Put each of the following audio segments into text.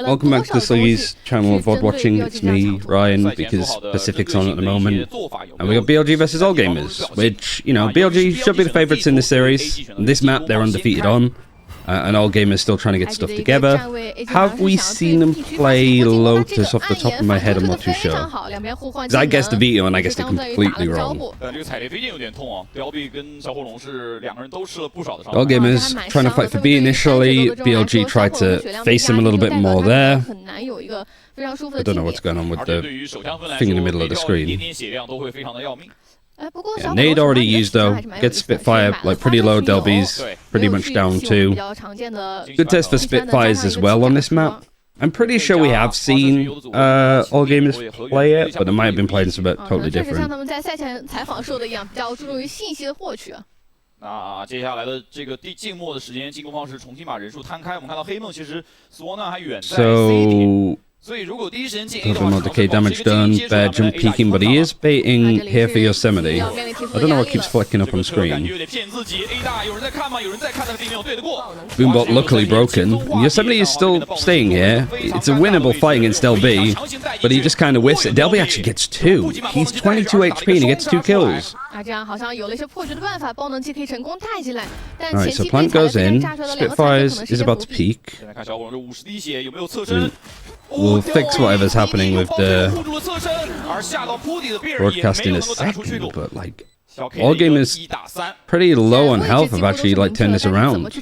Welcome back to the Sluggies channel of VOD watching. It's me, Ryan, because Pacific's on at the moment. And we got BLG versus All Gamers, which, you know, BLG should be the favourites in this series. On this map, they're undefeated on. And All Gamers still trying to get stuff together. Have we seen them play Lotus off the top of my head? I'm not too sure. Because I guessed the video and I guessed it completely wrong. All Gamers trying to fight for B initially. BLG tried to face him a little bit more there. I don't know what's going on with the thing in the middle of the screen. Yeah, nade already used though. Gets Spitfire like pretty low. Delby's pretty much down too. Good test for Spitfires as well on this map. I'm pretty sure we have seen All Gamers play it, but it might have been played in something totally different. 那接下来的这个静默的时间，进攻方式重新把人数摊开。我们看到黑梦其实死亡呢还远在 C 点。 A little bit more decay damage done, bear jump peeking, but he is baiting here for Yosemite. I don't know what keeps flicking up on screen. Boombot luckily broken. Yosemite is still staying here. It's a winnable fight against LB, but he just kind of whiffs it. Delby actually gets 2. He's 22 HP and he gets 2 kills. Alright, so plant goes in. Spitfires is about to peek. We'll fix whatever's happening with the broadcast in a second, but like All Gamers pretty low on health have actually like turned this around.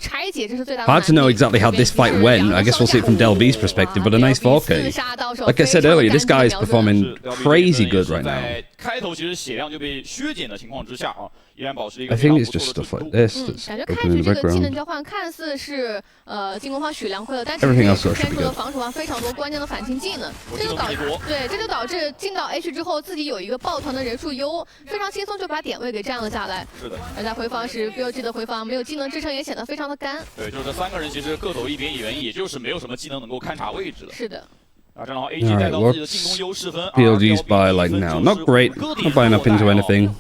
Hard to know exactly how this fight went. I guess we'll see it from Delby's perspective, but a nice 4K. Like I said earlier, this guy is performing crazy good right now. I think it's just stuff like this that's open in the background. Everything else should be good. Alright, what's BLG's buy like now? Not great, not buying up into anything.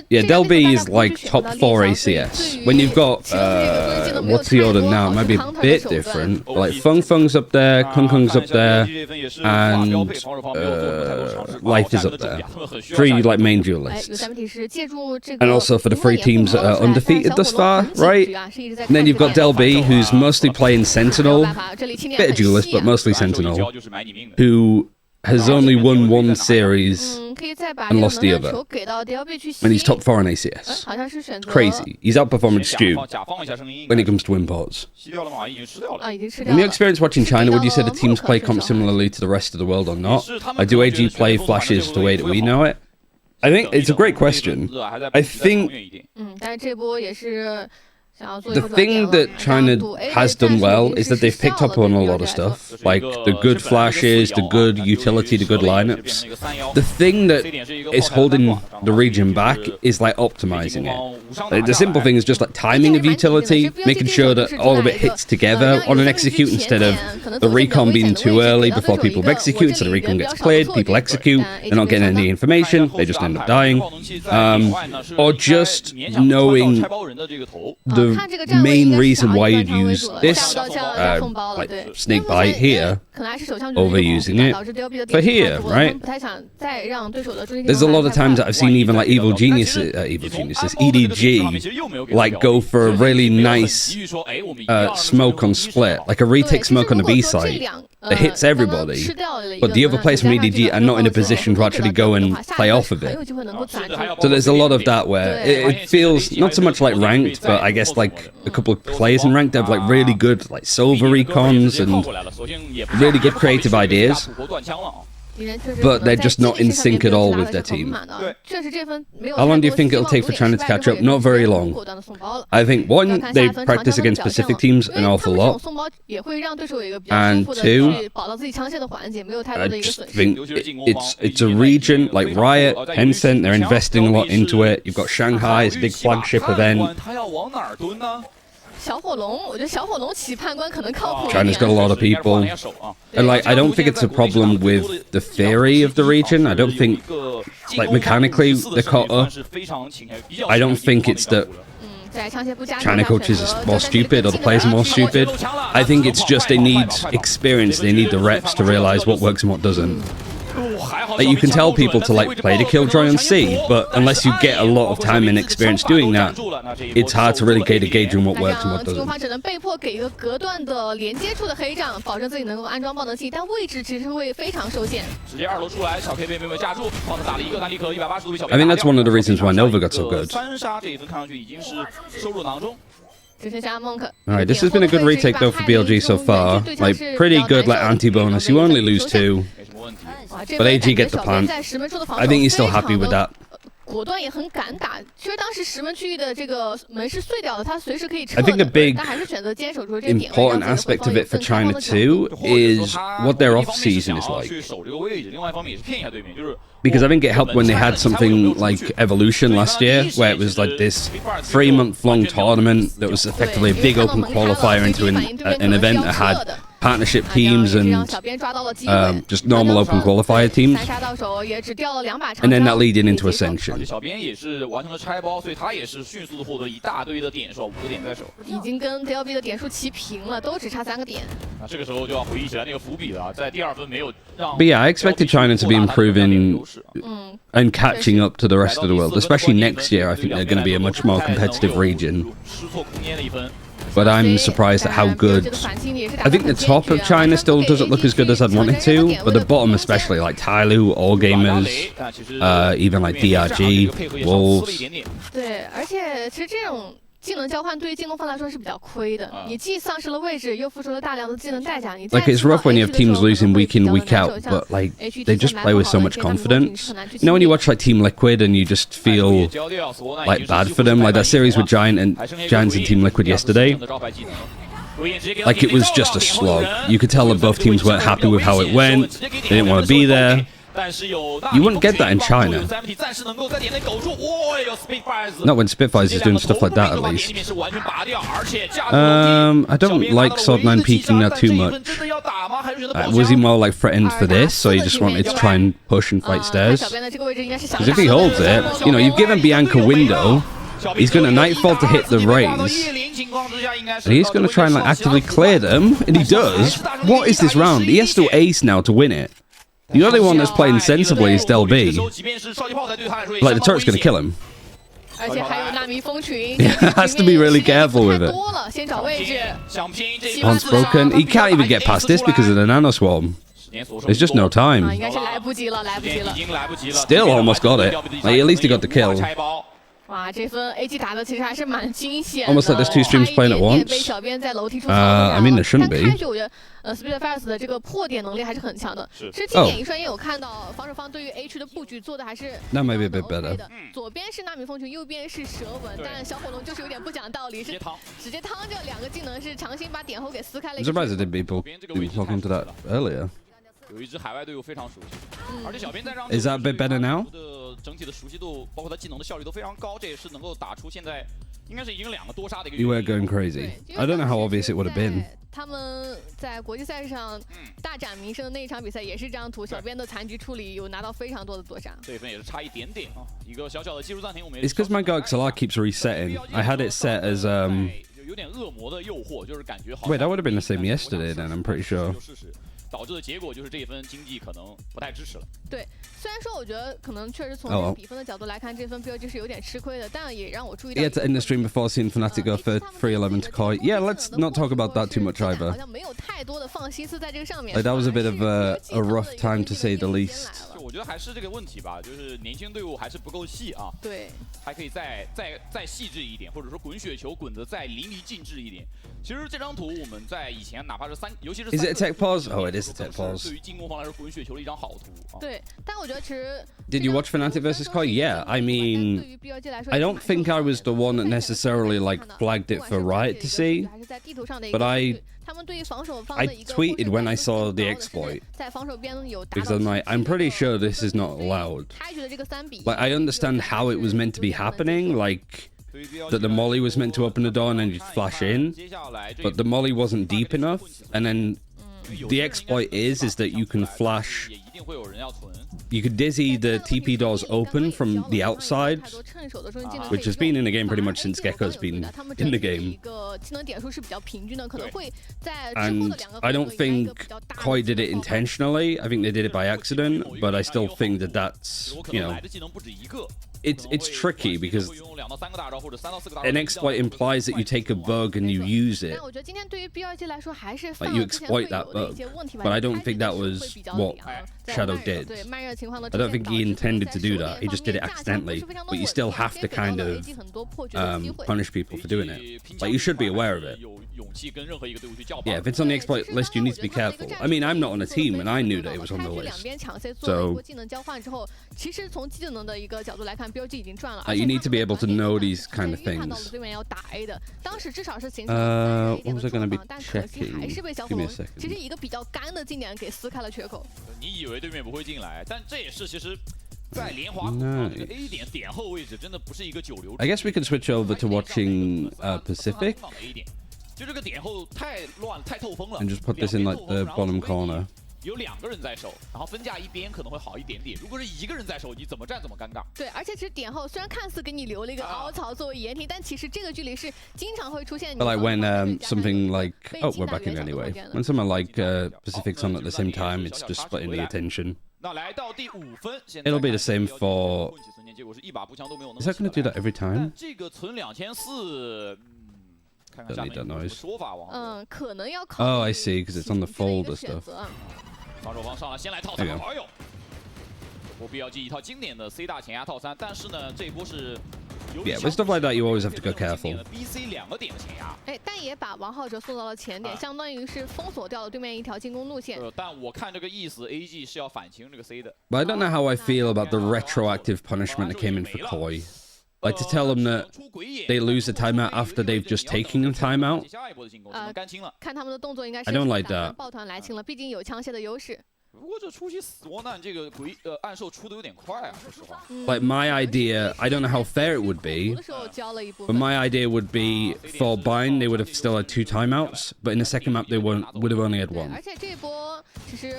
Yeah, Delby is like top 4 ACS. When you've got, what's the order now? It might be a bit different. Like Feng Feng's up there, Kung Kung's up there, and Life is up there. 3 like main duelists. And also for the 3 teams that are undefeated thus far, right? And then you've got Delby, who's mostly playing Sentinel, bit of duelist, but mostly Sentinel, who has only won 1 series and lost the other. And he's top 4 in ACS. It's crazy. He's outperforming Stu when it comes to win pots. In your experience watching China, would you say the teams play comp similarly to the rest of the world or not? Like, do AG play flashes the way that we know it? I think it's a great question. I think the thing that China has done well is that they've picked up on a lot of stuff, like the good flashes, the good utility, the good lineups. The thing that is holding the region back is like optimizing it. Like, the simple thing is just like timing of utility, making sure that all of it hits together on an execute instead of the recon being too early before people execute, so the recon gets cleared, people execute, they're not getting any information, they just end up dying. Or just knowing the main reason why you'd use this like snake bite here over using it for here, right? There's a lot of times that I've seen even like evil geniuses, EDG, like go for a really nice smoke on split, like a retake smoke on the B side that hits everybody, but the other players from EDG are not in a position to actually go and play off of it. So there's a lot of that where it feels not so much like ranked, but I guess like a couple of players in ranked have like really good like silver recons and really good creative ideas, but they're just not in sync at all with their team. How long do you think it'll take for China to catch up? Not very long. I think 1, they practice against Pacific teams an awful lot, and 2, I just think it's a region like Riot, Tencent, they're investing a lot into it. You've got Shanghai, it's a big flagship event. China's got a lot of people, and like I don't think it's a problem with the theory of the region. I don't think like mechanically they're caught up. I don't think it's that China coaches are more stupid or the players are more stupid. I think it's just they need experience, they need the reps to realize what works and what doesn't. Like you can tell people to like play the Killjoy on C, but unless you get a lot of time and experience doing that, it's hard to really get a gauge on what works and what doesn't. I think that's one of the reasons why Nova got so good. Alright, this has been a good retake though for BLG so far. Like, pretty good like anti-bonus. You only lose 2. But AG get the plant. I think he's still happy with that. I think a big important aspect of it for China too is what their off-season is like. Because I think it helped when they had something like Evolution last year, where it was like this 3-month-long tournament that was effectively a big open qualifier into an event that had partnership teams and just normal open qualifier teams, and then that leading into Ascension. But yeah, I expected China to be improving and catching up to the rest of the world, especially next year. I think they're going to be a much more competitive region. But I'm surprised at how good. I think the top of China still doesn't look as good as I'd want it to, but the bottom especially, like Tyloo, All Gamers, even like DRG, Wolves. Like, it's rough when you have teams losing week in, week out, but like they just play with so much confidence. You know, when you watch like Team Liquid and you just feel like bad for them, like that series with Giants and Team Liquid yesterday. Like, it was just a slog. You could tell that both teams weren't happy with how it went. They didn't want to be there. You wouldn't get that in China. Not when Spitfires is doing stuff like that, at least. I don't like Sword9 peeking that too much. Was he more like threatened for this, so he just wanted to try and push and fight stairs? Because if he holds it, you know, you've given Bianca window. He's going to Nightfall to hit the raise. And he's going to try and like actively clear them, and he does. What is this round? He has to ace now to win it. The only one that's playing sensibly is Del B. Like, the turret's going to kill him. He has to be really careful with it. Once broken. He can't even get past this because of the Nano Swarm. There's just no time. Still almost got it. Like, at least he got the kill. Almost like there's 2 streams playing at once. I mean, there shouldn't be. Oh. That may be a bit better. I'm surprised I didn't people talk into that earlier. Is that a bit better now? You weren't going crazy. I don't know how obvious it would have been. It's because my XLR keeps resetting. I had it set as Wait, that would have been the same yesterday then, I'm pretty sure. 导致的结果就是这一分经济可能不太支持了。对，虽然说我觉得可能确实从比分的角度来看，这分 BLG 是有点吃亏的，但也让我注意到。Yeah, to end the stream before seeing Fnatic go for 3-11 to Koi. Yeah, let's not talk about that too much either. 好像没有太多的放心思在这个上面。Like that was a bit of a rough time to say the least. 我觉得还是这个问题吧，就是年轻队伍还是不够细啊。对，还可以再细致一点，或者说滚雪球滚得再淋漓尽致一点。其实这张图我们在以前哪怕是尤其是 Is it a tech pause? Oh, it is a tech pause. 对于进攻方来说，滚雪球的一张好图。对，但我觉得其实。Did you watch Fnatic versus Koi? Yeah, I mean, I don't think I was the one that necessarily like flagged it for Riot to see, but I tweeted when I saw the exploit because I'm like, I'm pretty sure this is not allowed. Like, I understand how it was meant to be happening, like that the molly was meant to open the door and then you'd flash in, but the molly wasn't deep enough, and then the exploit is that you can flash. You could dizzy the TP doors open from the outside, which has been in the game pretty much since Gecko's been in the game. And I don't think Koi did it intentionally. I think they did it by accident, but I still think that that's, you know, it's tricky because an exploit implies that you take a bug and you use it. Like you exploit that bug. But I don't think that was what Shadow did. I don't think he intended to do that. He just did it accidentally. But you still have to kind of punish people for doing it. Like you should be aware of it. Yeah, if it's on the exploit list, you need to be careful. I mean, I'm not on a team and I knew that it was on the list. So you need to be able to know these kind of things. What was I going to be checking? Give me a second. I guess we can switch over to watching Pacific. And just put this in like the bottom corner. 有2个人在守，然后分架一边可能会好一点点。如果是1个人在守，你怎么站怎么尴尬。对，而且其实点后虽然看似给你留了一个凹槽作为掩体，但其实这个距离是经常会出现。But like when something like we're back in anyway. When someone like Pacific's on at the same time, it's just splitting the attention. 那来到第5分， It'll be the same for. Is that going to do that every time? 这个存2400。 Don't need that noise. Oh, I see, because it's on the folder stuff. 防守方上来先来套3，哎呦！这波 BLG 一套经典的 C 大前压套3，但是呢，这一波是。Yeah, with stuff like that, you always have to go careful. BC 2个点的前压。哎，但也把王浩哲送到了前点，相当于是封锁掉了对面一条进攻路线。但我看这个意思 ，AG 是要反清这个 C 的。But I don't know how I feel about the retroactive punishment that came in for Koi. Like to tell them that they lose the timeout after they've just taken a timeout. I don't like that. 抱团来清了，毕竟有枪械的优势。不过这出去死窝难，这个暗兽出的有点快啊，说实话。Like my idea, I don't know how fair it would be. But my idea would be for Bind, they would have still had 2 timeouts, but in the second map they would have only had 1. 而且这波其实。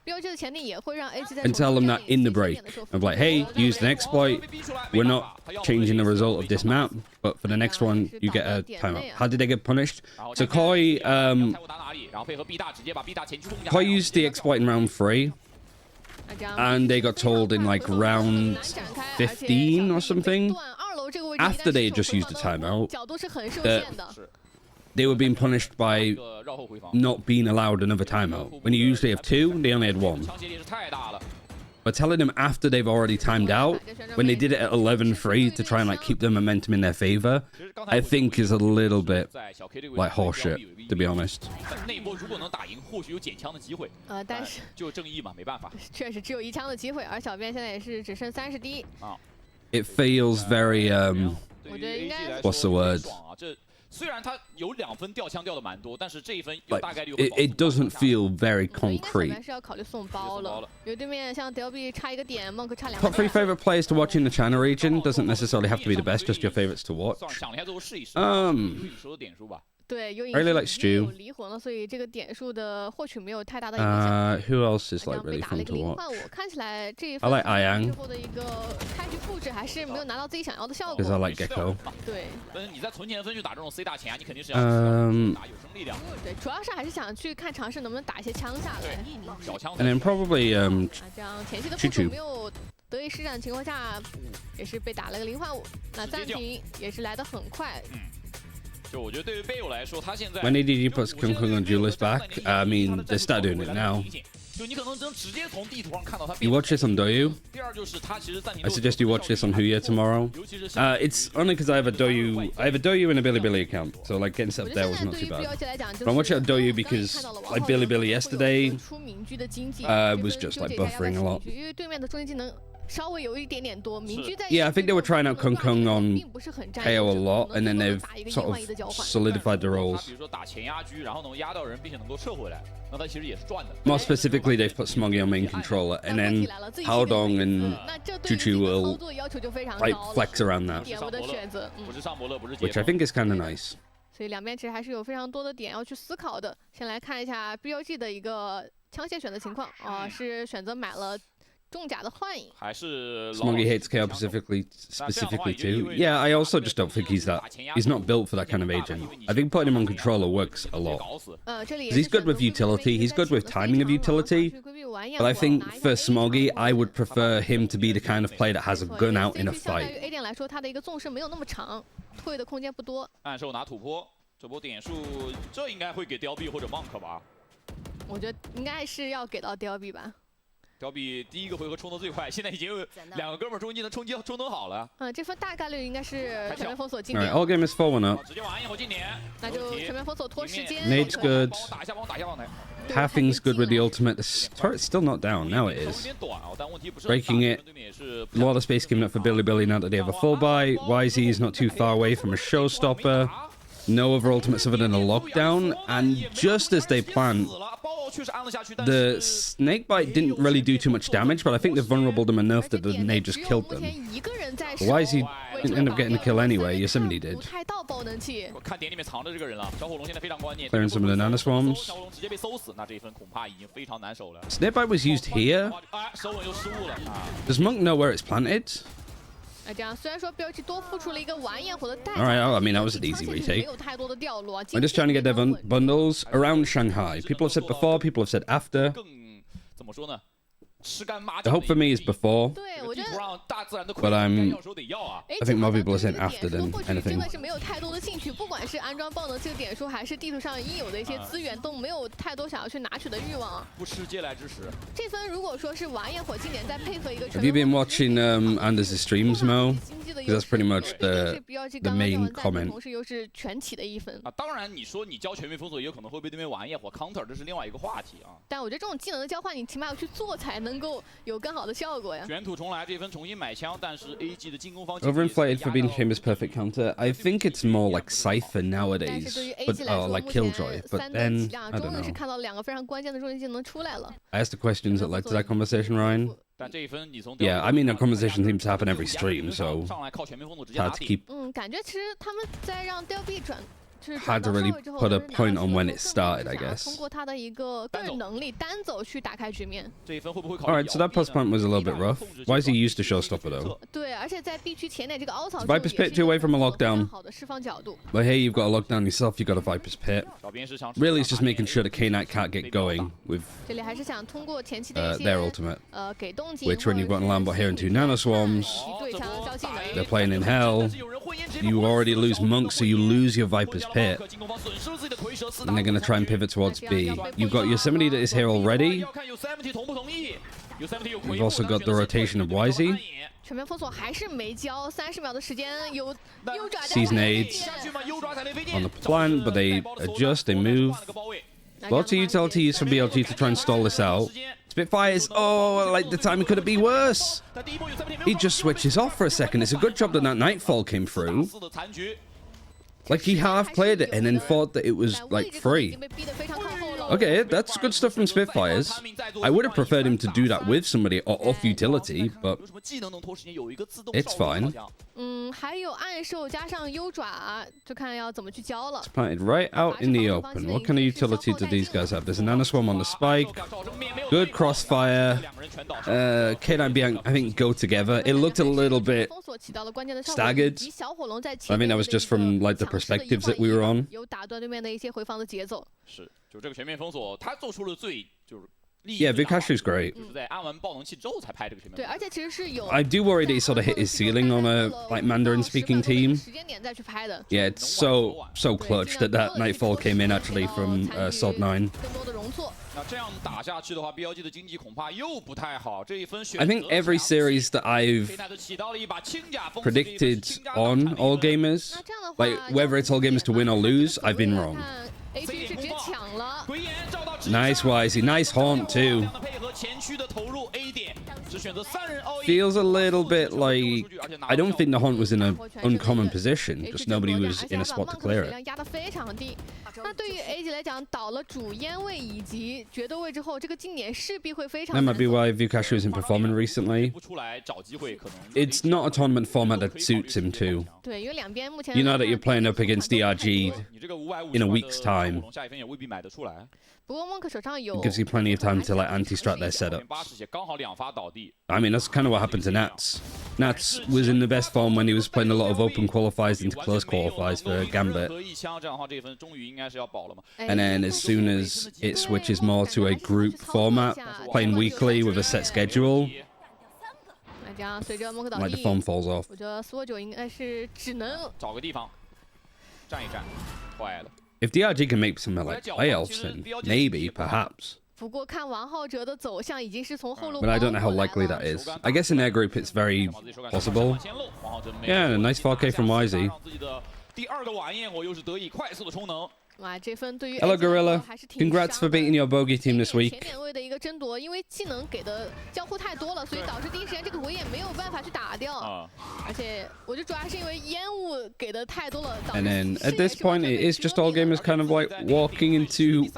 And tell them that in the break of like, hey, use an exploit. We're not changing the result of this map, but for the next one, you get a timeout. How did they get punished? So Koi used the exploit in round 3, and they got told in like round 15 or something, after they had just used the timeout, that they were being punished by not being allowed another timeout. When you usually have 2, they only had 1. But telling them after they've already timed out, when they did it at 11-3 to try and like keep the momentum in their favor, I think is a little bit like horseshit, to be honest. 但是就正义嘛，没办法。确实只有1枪的机会，而小编现在也是只剩30滴。It feels very what's the word? 虽然他有2分掉枪掉的蛮多，但是这一分有大概率。It doesn't feel very concrete. 是要考虑送包了，因为对面像 DLB 差1个点 ，Monk 差2个点。Top 3 favorite players to watch in the China region doesn't necessarily have to be the best, just your favorites to watch. 想了一下之后试一试。说的点数吧。 对，有 really like Stu. 有离魂了，所以这个点数的获取没有太大的影响。Who else is like really fun to watch? 我看起来这一 I like Yang. 最后的一个开局布置还是没有拿到自己想要的效果。Because I like Gecko. 对。你在存钱分去打这种 C 大前压，你肯定是要打有生力量。对，主要是还是想去看尝试能不能打一些枪下来。小枪。And then probably 这样前期的部署没有得以施展的情况下，也是被打了个0换5。那暂停也是来得很快。When ADG puts Kung Kung on Duelist back, I mean, they start doing it now. You watch this on Douyu? I suggest you watch this on Huya tomorrow. It's only because I have a Douyu and a Bilibili account, so like getting set up there was not too bad. But I'm watching on Douyu because like Bilibili yesterday was just like buffering a lot. Yeah, I think they were trying out Kung Kung on KO a lot, and then they've sort of solidified the roles. More specifically, they've put Smoggy on main controller, and then Haodong and Chuchu will like flex around that, which I think is kind of nice. 所以两边其实还是有非常多的点要去思考的。先来看一下 BLG 的一个枪械选择情况啊，是选择买了重甲的幻影。 Smoggy hates KO specifically too. Yeah, I also just don't think he's not built for that kind of agent. I think putting him on controller works a lot. He's good with utility, he's good with timing of utility, but I think for Smoggy, I would prefer him to be the kind of player that has a gun out in a fight. A 点来说，它的一个纵深没有那么长，退的空间不多。暗兽拿土坡，这波点数，这应该会给雕币或者 Monk 吧？我觉得应该是要给到雕币吧。 雕币第一个回合冲得最快，现在已经有2个哥们儿冲击能冲登好了。这分大概率应该是全面封锁进 Alright, 点。 all game is 4-1 up. 直接往暗火进点，那就全面封锁拖时间。 Nade's good. 帮我打一下，帮我打一下棒台。 Halfing's good with the ultimate. The turret's still not down. Now it is. Breaking it. A lot of space given up for Billy now that they have a full buy. Wisey is not too far away from a showstopper. No other ultimates other than a lockdown. And just as they planned, the snakebite didn't really do too much damage, but I think they vulnerable them enough that the nade just killed them. Wisey didn't end up getting the kill anyway. Yosemite did. Clearing some of the nano swarms. Snakebite was used here. Does Monk know where it's planted? 这样虽然说 BLG 多付出了一个玩焰火的代价 Alright, I mean, that was an easy 没 retake. 有太多的掉落。 I'm just trying to get their bundles around Shanghai. People have said before, people have said after. 怎么说呢？ The hope for me is before, 对，我觉得 but I think more people are saying after than 真 anything. 的是没有太多的兴趣，不管是安装爆能器的点数，还是地图上应有的一些资源，都没有太多想要去拿取的欲望。不吃嗟来之食。这分如果说是玩焰火经典，再配合一个 Have you been watching Anders' streams, Mo? Because that's pretty much the main comment. 同时又是全体的一分啊，当然你说你交全面封锁，也有可能会被对面玩焰火 counter， 这是另外一个话题啊。但我觉得这种技能的交换，你起码要去做才能够有更好的效果呀。卷土重来，这分重新买枪，但是 AG 的进攻方 Overinflated for being famous perfect counter. I think it's more like Cypher nowadays, but like Killjoy. But then I don't 终于是 know. 看到2个非常关键的终极技能出来了。 I asked the questions that led to that conversation, Ryan. 但这一分你从 Yeah, I mean, that conversation seems to happen every stream, so 上来靠全面封锁直接打 hard to 底。 keep. 感觉其实他们在让雕币转。 Hard to really put a point on when it started, I guess. 通过他的一个个人能力单走去打开局面。 Alright, so that post plant was a little bit rough. Why is he used to showstopper though? 对，而且在 B 区前点这个凹槽 Viper's Pit too away from a lockdown. 好的释放角度。 But hey, you've got a lockdown yourself, you've got a Viper's Pit. Really, it's just making sure that K-Knight can't get going with 这里还是想通过前期的一些 their ultimate. 给动静 Which when you've got an Lambot here and 2 nano swarms, 对上交技能。 they're playing in hell. You already lose Monk, so you lose your Viper's Pit. And they're going to try and pivot towards B. You've got Yosemite that is here already. We've also got the rotation of Wisey. 全面封锁还是没交，30秒的时间有优爪 Sees nades on the plant, but they adjust, they move. Lots of utilities from BLG to try and stall this out. Spitfires, oh, like the timing could it be worse? He just switches off for a second. It's a good job that Nightfall came through. Like he half played it and then thought that it was like free. Okay, that's good stuff from Spitfires. I would have preferred him to do that with somebody or off utility, but it's fine. 还有暗兽加上优爪，就看要怎么去交了。 It's planted right out in the open. What kind of utility do these guys have? There's a nano swarm on the spike. Good crossfire. K9 and Bianc, I think, go together. It looked a little bit staggered. I think that was just from like the perspectives that we were on. 有打断对面的一些回防的节奏。是，就这个全面封锁，他做出了最就是。 Yeah, Vikashu's great.对，而且其实是有。 I do worry that he sort of hit his ceiling on a like Mandarin-speaking team. Yeah, it's so clutch that Nightfall came in actually from Sod 9. I think every series that I've predicted on All Gamers, like whether it's All Gamers to win or lose, I've been wrong. Nice Wisey, nice haunt too. Feels a little bit like I don't think the hunt was in an uncommon position, just nobody was in a spot to clear it. 那对于 A 级来讲，倒了主烟位以及决斗位之后，这个近点势必会非常。 That might be why Vukash isn't performing recently. It's not a tournament format that suits him too. 对，因为两边目前 You know that you're playing up against DRG in a week's time. 不过Monk手上有 It gives you plenty of time to like anti-strat their setup. I mean, that's kind of what happened to Nats. Nats was in the best form when he was playing a lot of open qualifiers into close qualifiers for Gambit. And then as soon as it switches more to a group format, playing weekly with a set schedule, 这样随着蒙克倒 like 地 the form falls off. 我觉得苏九应该是只能找个地方站一站，坏了。 If DRG can make some like playoffs, then maybe, perhaps. 不过看王浩哲的走向已经是从后路 But I don't know how likely that is. I guess in their group it's very possible. Yeah, a nice 4K from YZ. 第二个晚宴，我又是得以快速的充能。 哇，这分对于 Hello Gorilla, congrats for beating your bogey team this 前 week. 点位的一个争夺，因为技能给的交互太多了，所以导致第一时间这个回也没有办法去打掉。而且我觉得主要是因为烟雾给的太多了，导致 And then at this point, it is just all gamers kind of like walking into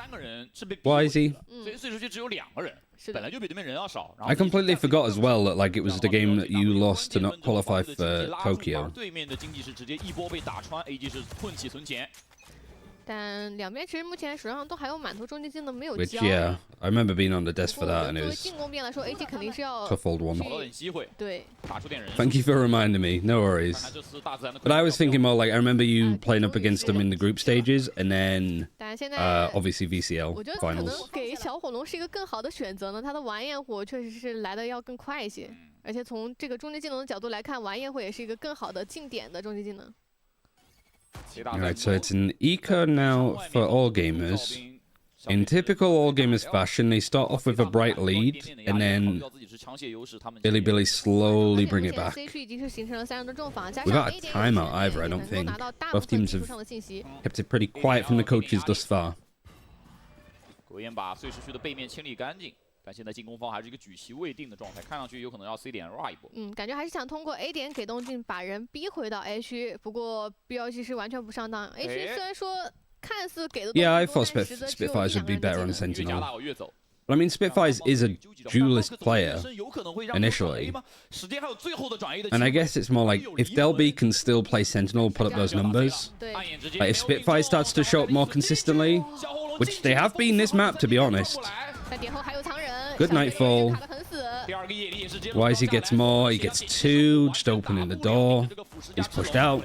YZ. 所以说就只有2个人，本来就比对面人要少。 I completely forgot as well that like it was the game that you lost to not qualify for Tokyo. 对面的经济是直接一波被打穿 ，AG 是困起存钱。 但两边其实目前手上都还有满头终极技能没有 Which 交。 yeah, I remember being on the desk for that, and 作 it 为 was 进攻边来说 ，AG 肯定是要 tough old one. 找到点机会，对。打出点人。 Thank you for reminding me. No worries. 这次大自然的。 But I was thinking more like I remember you playing up against them in the group stages, and then 但现在 obviously VCL 我觉得可能 finals. 给小火龙是一个更好的选择呢。他的完焰火确实是来的要更快一些，而且从这个终极技能的角度来看，完焰火也是一个更好的近点的终极技能。 Alright, so it's an eco now for all gamers. In typical all gamers fashion, they start off with a bright lead, and then Billy slowly bring it back. Without a timeout either, I don't think. Both teams have kept it pretty quiet from the coaches thus far. 国燕把碎石区的背面清理干净。 但现在进攻方还是一个举棋未定的状态，看上去有可能要 C 点 R 一波。感觉还是想通过 A 点给动静把人逼回到 A 区，不过 BLG 是完全不上当。A 区虽然说看似给的 Yeah, I thought Spitfires would be better on Sentinel. But I mean, Spitfires is a duelist player initially, and I guess it's more like if Delby can still play Sentinel, put up those numbers. Like if Spitfire starts to show up more consistently, which they have been this map, to be honest. Good nightfall. YZ gets more. He gets 2, just opening the door. He's pushed out.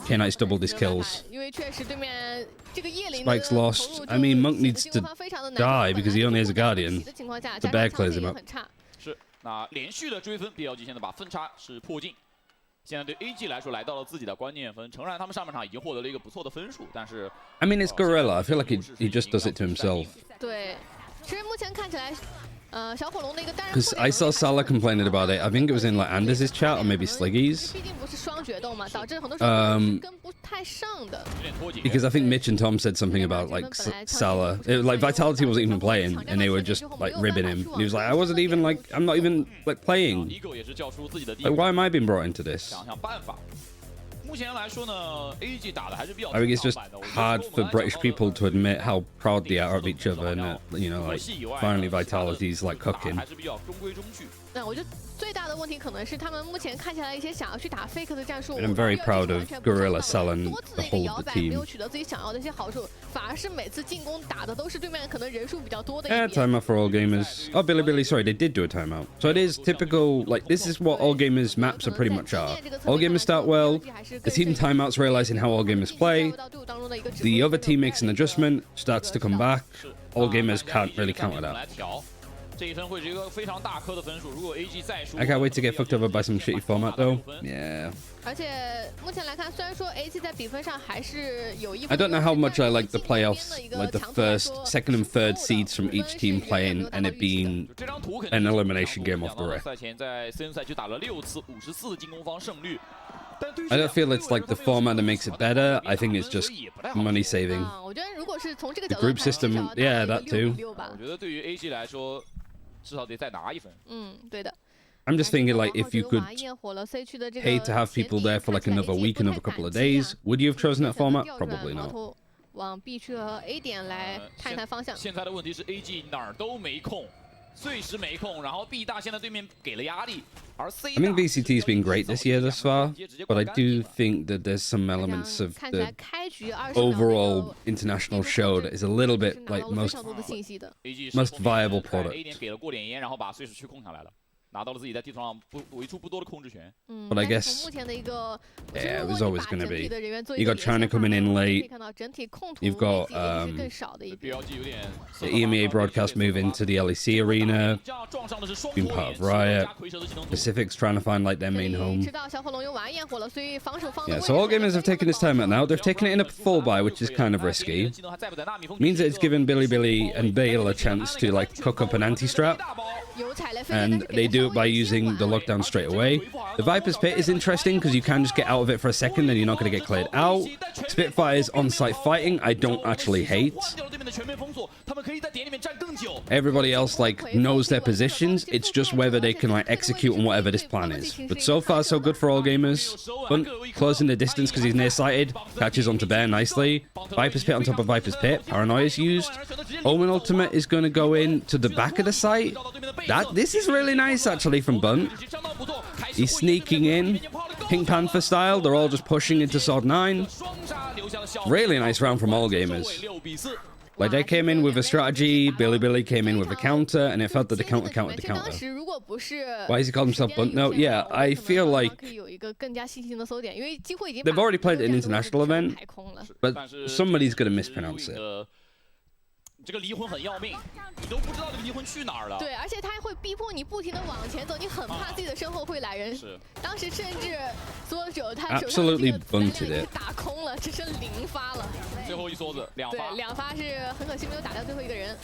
K-Knight's doubled his kills. Spike's lost. I mean, Monk needs to die because he only has a Guardian. The bear clears him up. 是，那连续的追分 ，BLG 现在把分差是迫近。现在对 AG 来说，来到了自己的关键分。诚然，他们上半场已经获得了一个不错的分数，但是 I mean, it's Gorilla. I feel like he just does it to himself. 对，其实目前看起来。 小火龙的一个单人 Because I saw Salah complaining about it. I think it was in like Anders' chat or maybe Sliggy's. 毕竟不是双决斗嘛，导致很多时候跟不太上的。Because I think Mitch and Tom said something about like Salah. Like Vitality wasn't even playing, and they were just like ribbing him. And he was like, I wasn't even like, I'm not even like playing. Like, why am I being brought into this? I think it's just hard for British people to admit how proud they are of each other, and you know, like finally Vitality's like cooking. 那我觉得最大的问题可能是他们目前看起来一些想要去打 fake 的战术。 And I'm very proud of Gorilla selling the whole of the team. 没有取得自己想要的一些好处，反而是每次进攻打的都是对面可能人数比较多的一边。Timeout for all gamers. Oh, Billy, sorry, they did do a timeout. So it is typical, like, this is what all gamers maps are pretty much are. All gamers start well, the team timeouts realizing how all gamers play, the other team makes an adjustment, starts to come back, all gamers can't really counter that. I can't wait to get fucked over by some shitty format though. Yeah. 而且目前来看，虽然说 AG 在比分上还是有一。I don't know how much I like the playoffs, like the first, second, and third seeds from each team playing, and it being an elimination game off the rip. I don't feel it's like the format that makes it better. I think it's just money saving. The group system, yeah, that too. I'm just thinking, like, if you could pay to have people there for like another week, another couple of days, would you have chosen that format? Probably not. 往 B 区和 A 点来探一探方向。现在的问题是 AG 哪儿都没空，碎石没空，然后 B 大现在对面给了压力，而 C 大 I think VCT's been great this year thus far, but I do think that there's some elements of the overall international show that is a little bit like most viable product. 给了过点烟，然后把碎石区控下来了。 拿到了自己在地图上为数不多的控制权。But I guess, yeah, it was always going to be. You got China coming in late. You've got the EMEA broadcast move into the LEC arena. Being part of Riot. Pacific's trying to find like their main home. Yeah, so all gamers have taken this time out now. They've taken it in a full buy, which is kind of risky. Means that it's given Billy and Bale a chance to like cook up an anti-strap. And they do it by using the lockdown straight away. The Viper's Pit is interesting because you can just get out of it for a second and you're not going to get cleared out. Spitfire's on-site fighting, I don't actually hate. Everybody else, like, knows their positions. It's just whether they can, like, execute on whatever this plan is. But so far, so good for all gamers. Bunt closing the distance because he's nearsighted. Catches onto Bear nicely. Viper's Pit on top of Viper's Pit. Paranoia's used. Omen Ultimate is going to go in to the back of the site. This is really nice, actually, from Bunt. He's sneaking in. Pink Panther style. They're all just pushing into Sword 9. Really nice round from all gamers. Like, they came in with a strategy, Billy came in with a counter, and it felt that the counter countered the counter. Why does he call himself Bunt? No, yeah, I feel like they've already played an international event, but somebody's going to mispronounce it. 这个离魂很要命，你都不知道这个离魂去哪儿了。对，而且他会逼迫你不停的往前走，你很怕自己的身后会来人。是，当时甚至所有他手上的bunted it，打空了，只剩0发了。最后一梭子2发，对，2发是很可惜没有打掉最后一个人。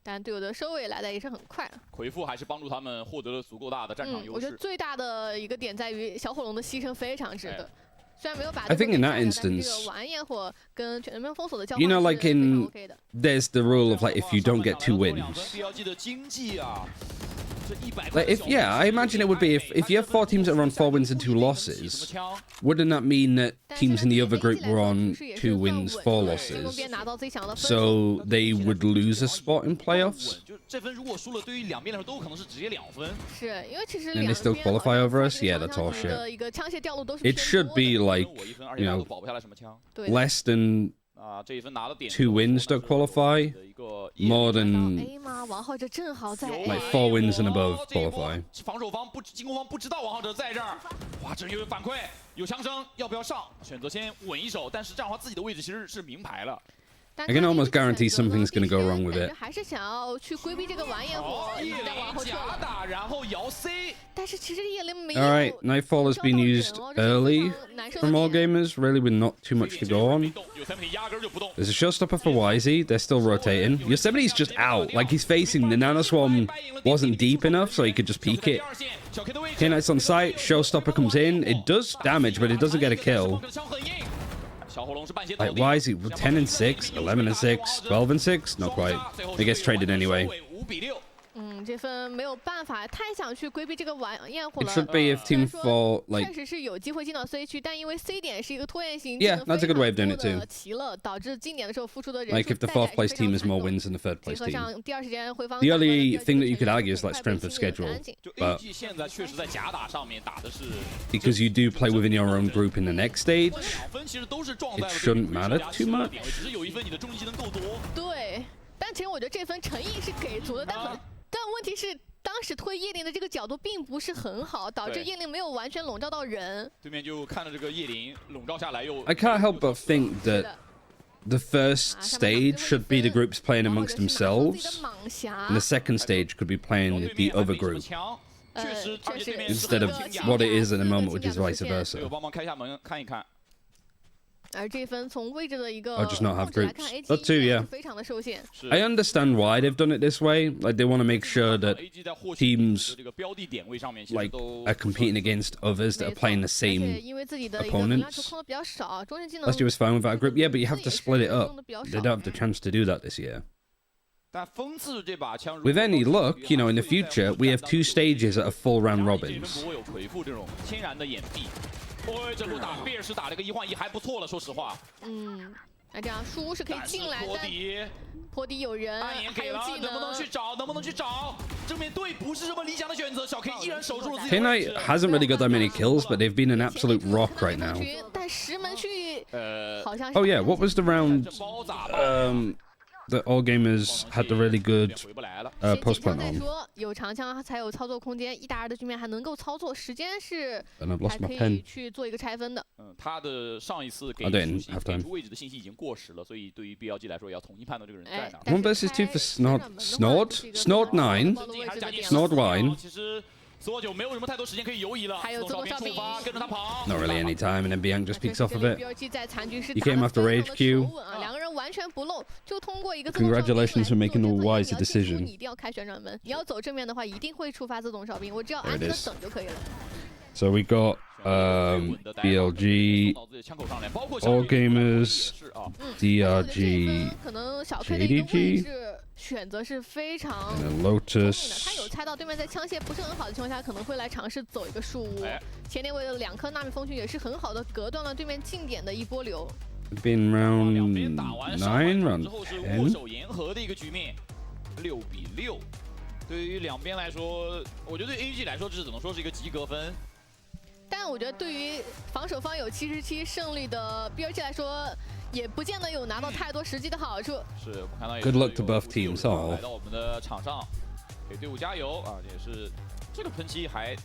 但队友的收尾来的也是很快。回复还是帮助他们获得了足够大的战场优势。我觉得最大的一个点在于小火龙的牺牲非常值得。 I think in that instance, you know, like there's the rule of like if you don't get 2 wins. Like I imagine it would be if you have 4 teams that are on 4 wins and 2 losses, wouldn't that mean that teams in the other group were on 2 wins, 4 losses? So they would lose a spot in playoffs? And they still qualify over us? Yeah, that's all shit. It should be like, you know, less than 2 wins don't qualify, more than like 4 wins and above qualify. 防守方进攻方不知道王浩哲在这儿，哇，这有反馈，有枪声，要不要上？选择先稳一手，但是这样的话自己的位置其实是明牌了。 I can almost guarantee something's going to go wrong with it. Alright, Nightfall has been used early from all gamers, really with not too much to go on. There's a showstopper for YZ, they're still rotating. Yosemite's just out, like he's facing the Nanoswarm wasn't deep enough so he could just peek it. K-Knight's on site, showstopper comes in, it does damage but it doesn't get a kill. Like, why is he 10 and 6, 11 and 6, 12 and 6? Not quite. He gets traded anyway. It should be if Team 4, like... Yeah, that's a good way of doing it too. Like if the 4th place team has more wins than the 3rd place team. The only thing that you could argue is like strength of schedule. But because you do play within your own group in the next stage, it shouldn't matter too much. 但问题是，当时推叶灵的这个角度并不是很好，导致叶灵没有完全笼罩到人。对面就看着这个叶灵笼罩下来又。I can't help but think that the first stage should be the groups playing amongst themselves, and the second stage could be playing the other group instead of what it is at the moment, which is vice versa. 而这分从位置的一个 Or just not have 来 groups. 看 ，AG That too, 依然 yeah. 是非常的受限。I understand why they've done it this way. Like they want to make sure that teams like are competing against others that are playing the same 因为自己的一个能量球 opponents. 控的比较少，中间技能 LSG was fine without a group. Yeah, but you have to split it up. They don't have the chance to do that this year. With any luck, you know, in the future, we have 2 stages at a full round robins. 这路打贝尔是打了个1换1，还不错了，说实话。那这样树屋是可以进来的。坡底有人，还有技能，能不能去找？能不能去找？正面对不是这么理想的选择，小 K 依然守住了自己。K-Knight hasn't really got that many kills, but they've been an absolute rock right now. 但石门区好像是。Oh yeah, what was the round? That all gamers had the really good post plant on. 说有长枪才有操作空间，1打2的局面还能够操作，时间是 And I've lost 还 my 可以 pen. 去做一个拆分的。他的上一次给出位置的信息已经过时了，所以对于 BLG 来说也要重新判断这个人在哪。1 versus 2 for Snord 9. Snord Wine. 其实索九没有什么太多时间可以游移了，还有多少触发，跟着他跑。 Not really any time, and then Bianc just peeks off of it. He came after Rage Q. 两个人完全不漏，就通过一个 Congratulations for making the wise decision. 你一定要开旋转门，你要走正面的话，一定会触发自动哨兵，我只要安全的等就可以了。So we got BLG, All Gamers, DRG, 可能小 K 的一个位置选择是非常 and Lotus. 他有猜到对面在枪械不是很好的情况下，可能会来尝试走一个树屋。前点位的2颗纳米风群也是很好的隔断了对面近点的一波流。Been round 9, round 之后是握 10. 手言和的一个局面，6比6。对于两边来说，我觉得对 AG 来说，这只能说是一个及格分。但我觉得对于防守方有77胜利的 BLG 来说，也不见得有拿到太多实际的好处。是我们看到 Good luck to both teams. 来到我们的场上，给队伍加油啊！也是这个喷漆还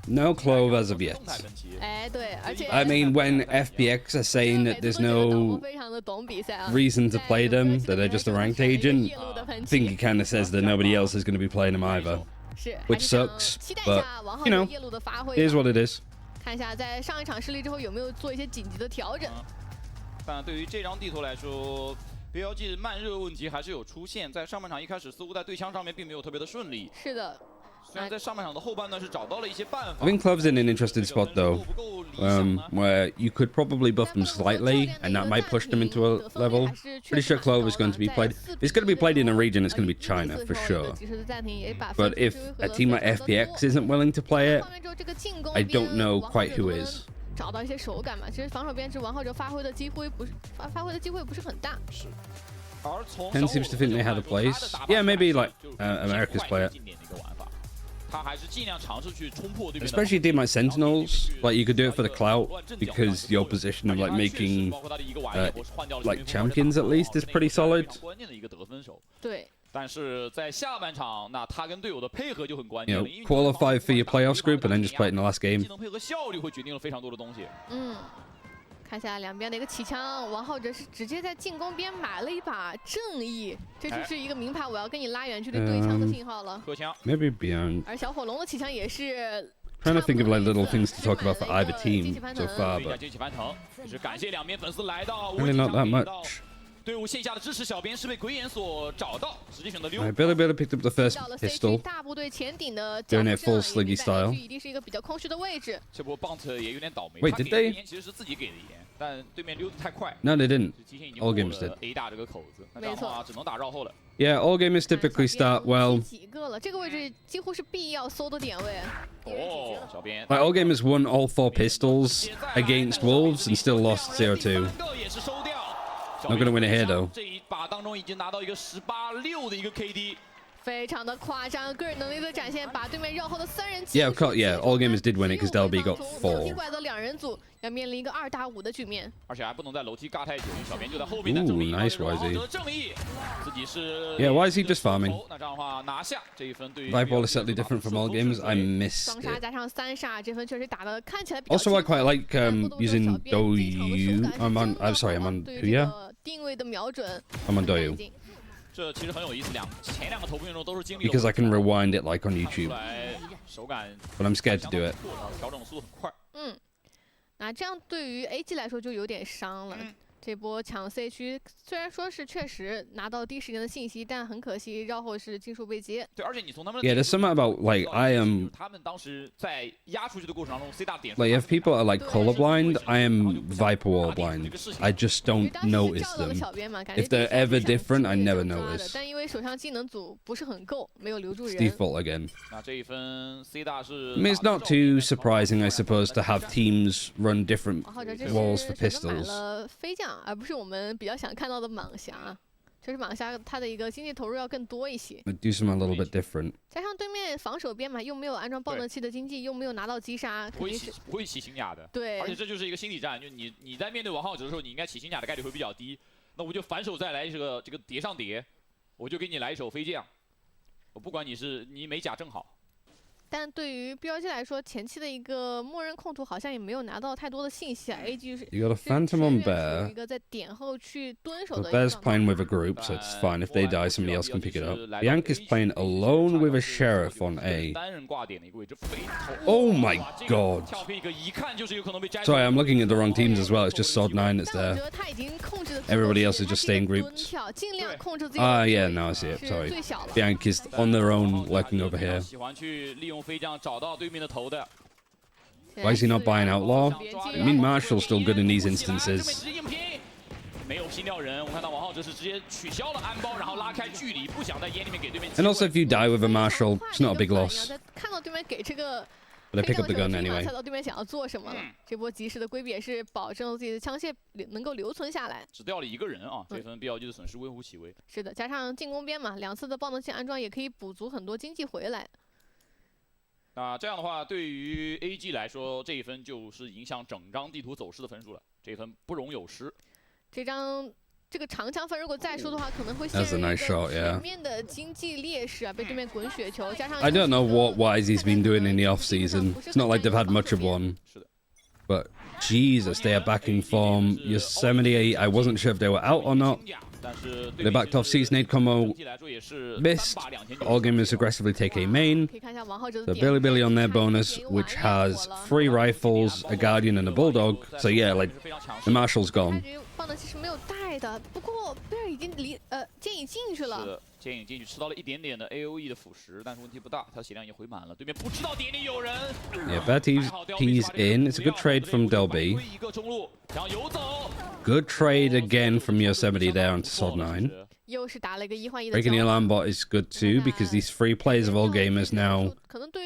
No Clove as of yet. 动态喷漆。哎，对，而且 I mean, when FPX are saying that there's no 非常的懂比赛啊 reason to play them, that they're just a ranked agent, I think it kind of says that nobody else is going to be playing them either. 是 Which sucks, but, you know, here's what it is. 看一下在上一场失利之后有没有做一些紧急的调整。但对于这张地图来说 ，BLG 慢热问题还是有出现，在上半场一开始似乎在对枪上面并没有特别的顺利。是的。 虽然在上半场的后半段是找到了一些办法。 I think Clove's in an interesting spot though, where you could probably buff them slightly, and that might push them into a level. Pretty sure Clove is going to be played. If it's going to be played in a region, it's going to be China for sure. But if a team like FPX isn't willing to play it, I don't know quite who is. 找到一些手感嘛，其实防守边是王浩哲发挥的机会不是很大。是。 Ken seems to think they had a place. Yeah, maybe like America's play it. Especially a team like Sentinels, like you could do it for the clout because your position of like making like champions at least is pretty solid. 对。 但是在下半场，那他跟队友的配合就很关 You 键 know, 了，因为 qualify for your playoffs group and then just play it in the last game. 技能配合效率会决定了非常多的东西。看一下两边的一个起枪，王浩哲是直接在进攻边买了一把正义，这就是一个明牌，我要跟你拉远距离对枪的信号了。荷枪 Maybe beyond. 而小火龙的起枪也是。 Trying to think of like little things to talk about for either team so far, but 惊喜翻腾，也是感谢两边粉丝来到。 really not that much. 队伍线下的支持小编是被鬼眼所找到，直接选择溜。 Billy picked up the first pistol. 大部队前顶的 Doing it full Sliggy style. 一定是一个比较空虚的位置。这波 Bounce 也有点倒霉。 Wait, did they? 其实是自己给的烟，但对面溜得太快。 No, they didn't. 极限已经 All gamers did. A 大这个口子，那这样的话只能打绕后了。 Yeah, all gamers typically start well. 几个了，这个位置几乎是必要搜的点位。哦，小编。 Like all gamers won all 4 pistols against Wolves and still lost 0-2. 也是收掉。 Not gonna win it here though. 这一把当中已经拿到一个18-6的一个 KD。 非常的夸张，个人能力的展现，把对面绕后的3人。 Yeah, of course. Yeah, all gamers did win it because Delby got 4. 怪的2人组要面临一个2打5的局面，而且还不能在楼梯尬太久，小编就在后面的 Ooh, nice YZ. 正义，自己是 Yeah, why is he just farming? 那这样的话拿下这一分，对于 Viball is slightly different from all games. I missed 双杀 it. 加上3杀，这分确实打的看起来比较。 Also, I quite like using Douyu. I'm on Huya. 定位的瞄准。 I'm on Douyu. 这其实很有意思，前两个头部运动都是经历 Because I can rewind it like on YouTube. 手感 But I'm scared to do it. 调整速度很快。那这样对于 AG 来说就有点伤了。这波抢 C 区虽然说是确实拿到第一时间的信息，但很可惜绕后是尽数被接。对，而且你从他们的 Yeah, there's something about like I am. 他们当时在压出去的过程当中 ，C 大点。Like if people are like colorblind, I am Viper wall blind. I just don't notice them. If they're ever different, I never notice. 但因为手上技能组不是很够，没有留住人。Default again. 那这一分 C 大是。I mean, it's not too surprising, I suppose, to have teams run different walls for pistols. 了飞将，而不是我们比较想看到的蟒侠。就是蟒侠它的一个经济投入要更多一些。Do something a little bit different. 加上对面防守边嘛，又没有安装爆能器的经济，又没有拿到击杀，不会起新甲的。对，而且这就是一个心理战，就你在面对王浩哲的时候，你应该起新甲的概率会比较低。那我就反手再来这个叠上叠，我就给你来一手飞将。我不管你没甲正好。但对于 BLG 来说，前期的一个默认控图好像也没有拿到太多的信息啊。AG 是 You got a Phantom on Bear. 一个在点后去蹲守的。The Bear's playing with a group, so it's fine. If they die, somebody else can pick it up. Yank is playing alone with a Sheriff on A. Oh my god. Sorry, I'm looking at the wrong teams as well. It's just Sod9 that's there. Everybody else is just staying grouped. Yeah, now I see it. Sorry. Yank is on their own, lurking over here. Why is he not buying Outlaw? I mean, Marshall's still good in these instances. And also, if you die with a Marshall, it's not a big loss. But I pick up the gun anyway. 猜到对面想要做什么了，这波及时的规避也是保证自己的枪械能够留存下来。只掉了一个人啊，这分 BLG 的损失微乎其微。是的，加上进攻边嘛，2次的爆能器安装也可以补足很多经济回来。那这样的话，对于 AG 来说，这一分就是影响整张地图走势的分数了。这一分不容有失。这个长枪分如果再输的话，可能会陷入一个全面的经济劣势啊，被对面滚雪球，加上 I don't know what YZ's been doing in the off season. It's not like they've had much of one. But Jesus, they are back in form. Yosemite, I wasn't sure if they were out or not. They backed off Season 8 combo, missed. All gamers aggressively take A main. So Billy on their bonus, which has 3 rifles, a Guardian, and a Bulldog. So yeah, like, the Marshall's gone. 爆能器是没有带的，不过贝尔已经剑影进去了。是的，剑影进去吃到了一点点的 AOE 的腐蚀，但是问题不大，他血量已经回满了。对面不知道点里有人。Yeah, Betty's in. It's a good trade from Delby. Good trade again from Yosemite there onto Sod9. 又是打了一个1换1的。Breaking the alarm bot is good too because these 3 players of all gamers now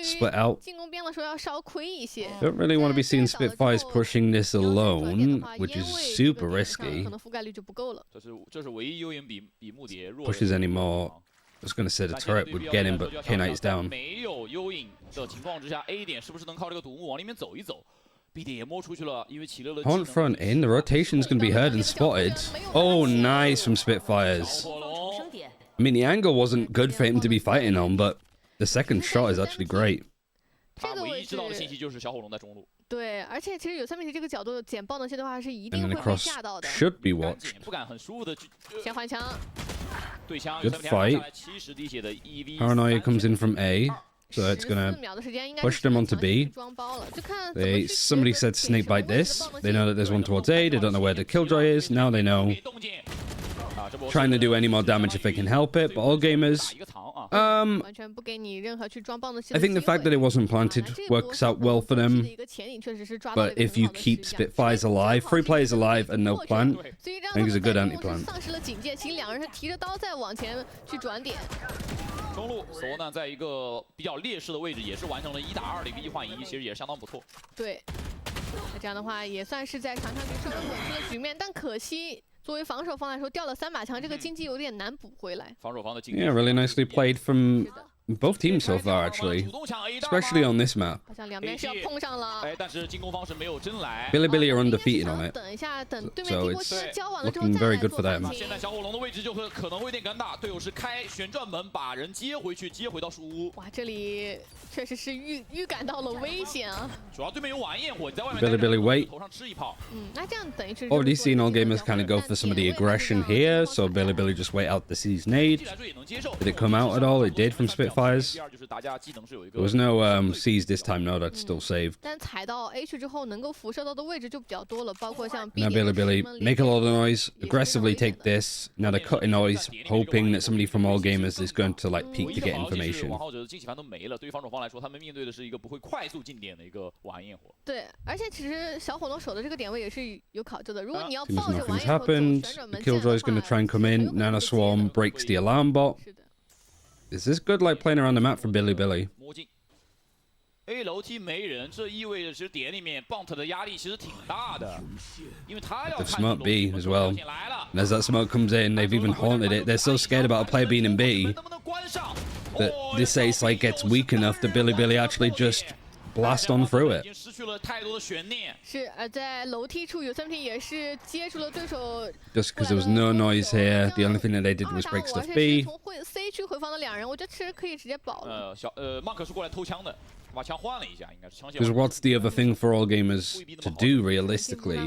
split out. 进攻边的时候要稍亏一些。Don't really want to be seeing Spitfires pushing this alone, which is super risky. 可能覆盖率就不够了。这是唯一优影比木蝶弱。Pushes anymore. I was going to say the turret would get him, but K-Knight is down. 没有幽影的情况之下 ，A 点是不是能靠这个独木往里面走一走 ？B 点也摸出去了，因为齐乐的。On front in, the rotation's going to be heard and spotted. Oh, nice from Spitfires. I mean, the angle wasn't good for him to be fighting on, but the second shot is actually great. 他唯一知道的信息就是小火龙在中路。对，而且其实有3米这个角度捡爆能器的话，是一定会被吓到的。Should be watched. 不敢很舒服的去。先换枪。对枪。 Good fight. Paranoia comes in from A. So it's gonna push them onto B. Somebody said snakebite this. They know that there's one towards A. They don't know where the killjoy is. Now they know. Trying to do any more damage if they can help it. But all gamers, I think the fact that it wasn't planted works out well for them. But if you keep Spitfires alive, 3 players alive and no plant, I think it's a good anti-plant. 中路索呢，在一个比较劣势的位置，也是完成了1打2的一个1换1，其实也是相当不错。对，那这样的话也算是在长枪局稍微稳住的局面，但可惜作为防守方来说，掉了3把枪，这个经济有点难补回来。防守方的经济 Yeah, really nicely played from both teams so far, actually, especially on this map. Billy are undefeated on it, so it's looking very good for them. 现在小火龙的位置就可能会有点尴尬，队友是开旋转门把人接回去，接回到树屋。哇，这里确实是预感到了危险啊！主要对面有晚焰火，你在外面 Billy wait. 头上吃一炮。那这样等于是 Already seen all gamers kind of go for some of the aggression here, so Billy just wait out the Season 8. Did it come out at all? It did from Spitfire. Spitfires. There was no C's this time. No, that's still saved. 但踩到 H 之后，能够辐射到的位置就比较多了，包括像 Now Billy, make a lot of noise, aggressively take this. Now they're cutting noise, hoping that somebody from All Gamers is going to like peek to get information. 对，而且其实小火龙守的这个点位也是有考究的。如果你要抱着 Nothing's happened. The Killjoy's going to try and come in. Nano Swarm breaks the alarm bot. Is this good like playing around the map for Billy? A 楼梯没人，这意味着其实点里面 Bunt 的压力其实挺大的，因为他要 They've smoked B as well. And as that smoke comes in, they've even haunted it. They're so scared about a player being in B that this ace like gets weak enough that Billy actually just blast on through it. 是，而在楼梯处有 something 也是接住了对手。Just because there was no noise here, the only thing that they did was break stuff B. 从C 区回防的两人，我觉得其实可以直接保了。Monk 是过来偷枪的。 Because what's the other thing for All Gamers to do realistically?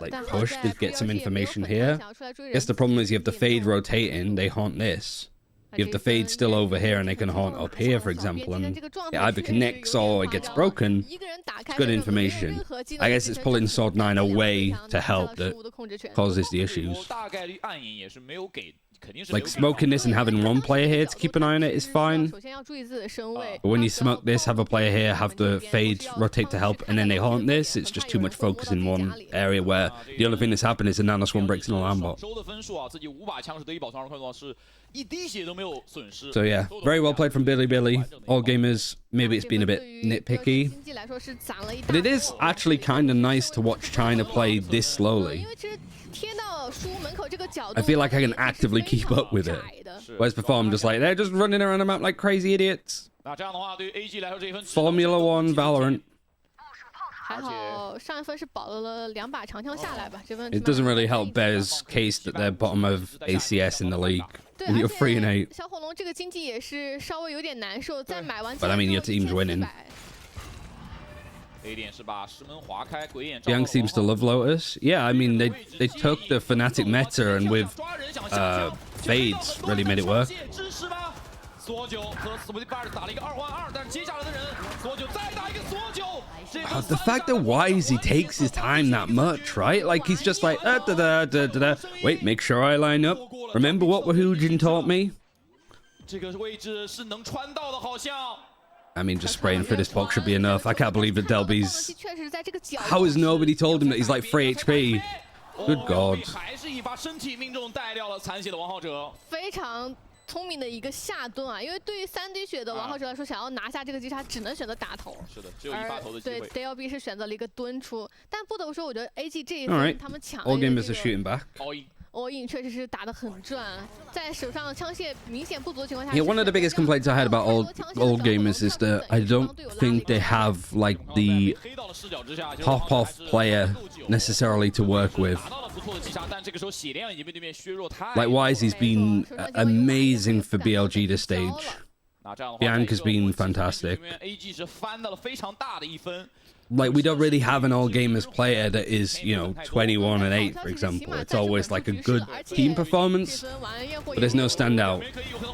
Like push to get some information here. I guess the problem is you have the fade rotating, they haunt this. You have the fade still over here and they can haunt up here, for example, and it either connects or it gets broken. It's good information. I guess it's pulling Sword 9 away to help that causes the issues. Like smoking this and having one player here to keep an eye on it is fine. But when you smoke this, have a player here, have the fade rotate to help, and then they haunt this, it's just too much focus in one area where the only thing that's happened is a Nano Swarm breaks an alarm bot. So yeah, very well played from Billy. All Gamers, maybe it's been a bit nitpicky. But it is actually kind of nice to watch China play this slowly. I feel like I can actively keep up with it. Whereas before I'm just like, they're just running around the map like crazy idiots. Formula 1 Valorant. It doesn't really help Bear's case that they're bottom of ACS in the league. And you're 3-8. But I mean, your team's winning. Yang seems to love Lotus. Yeah, I mean, they took the Fnatic meta and with fades really made it work. The fact that Wisey takes his time that much, right? Like, he's just like, wait, make sure I line up. Remember what Wahujin taught me? I mean, just spraying for this box should be enough. I can't believe that Delby's... How has nobody told him that he's like 3 HP? Good God. 聪明的一个下蹲啊，因为对于3D 血的王浩哲来说，想要拿下这个击杀，只能选择打头。是的，只有一发头的机会。对 ，DLB 是选择了一个蹲出，但不得不说，我觉得 AG 这一分他们抢了一个 all in 确实是打得很赚，在手上枪械明显不足的情况下。Yeah, one of the biggest complaints I had about all gamers is that I don't think they have like the pop-off player necessarily to work with. Like Wisey's been amazing for BLG this stage. Yang has been fantastic. Like, we don't really have an all-gamers player that is, you know, 21-8, for example. It's always like a good team performance, but there's no standout.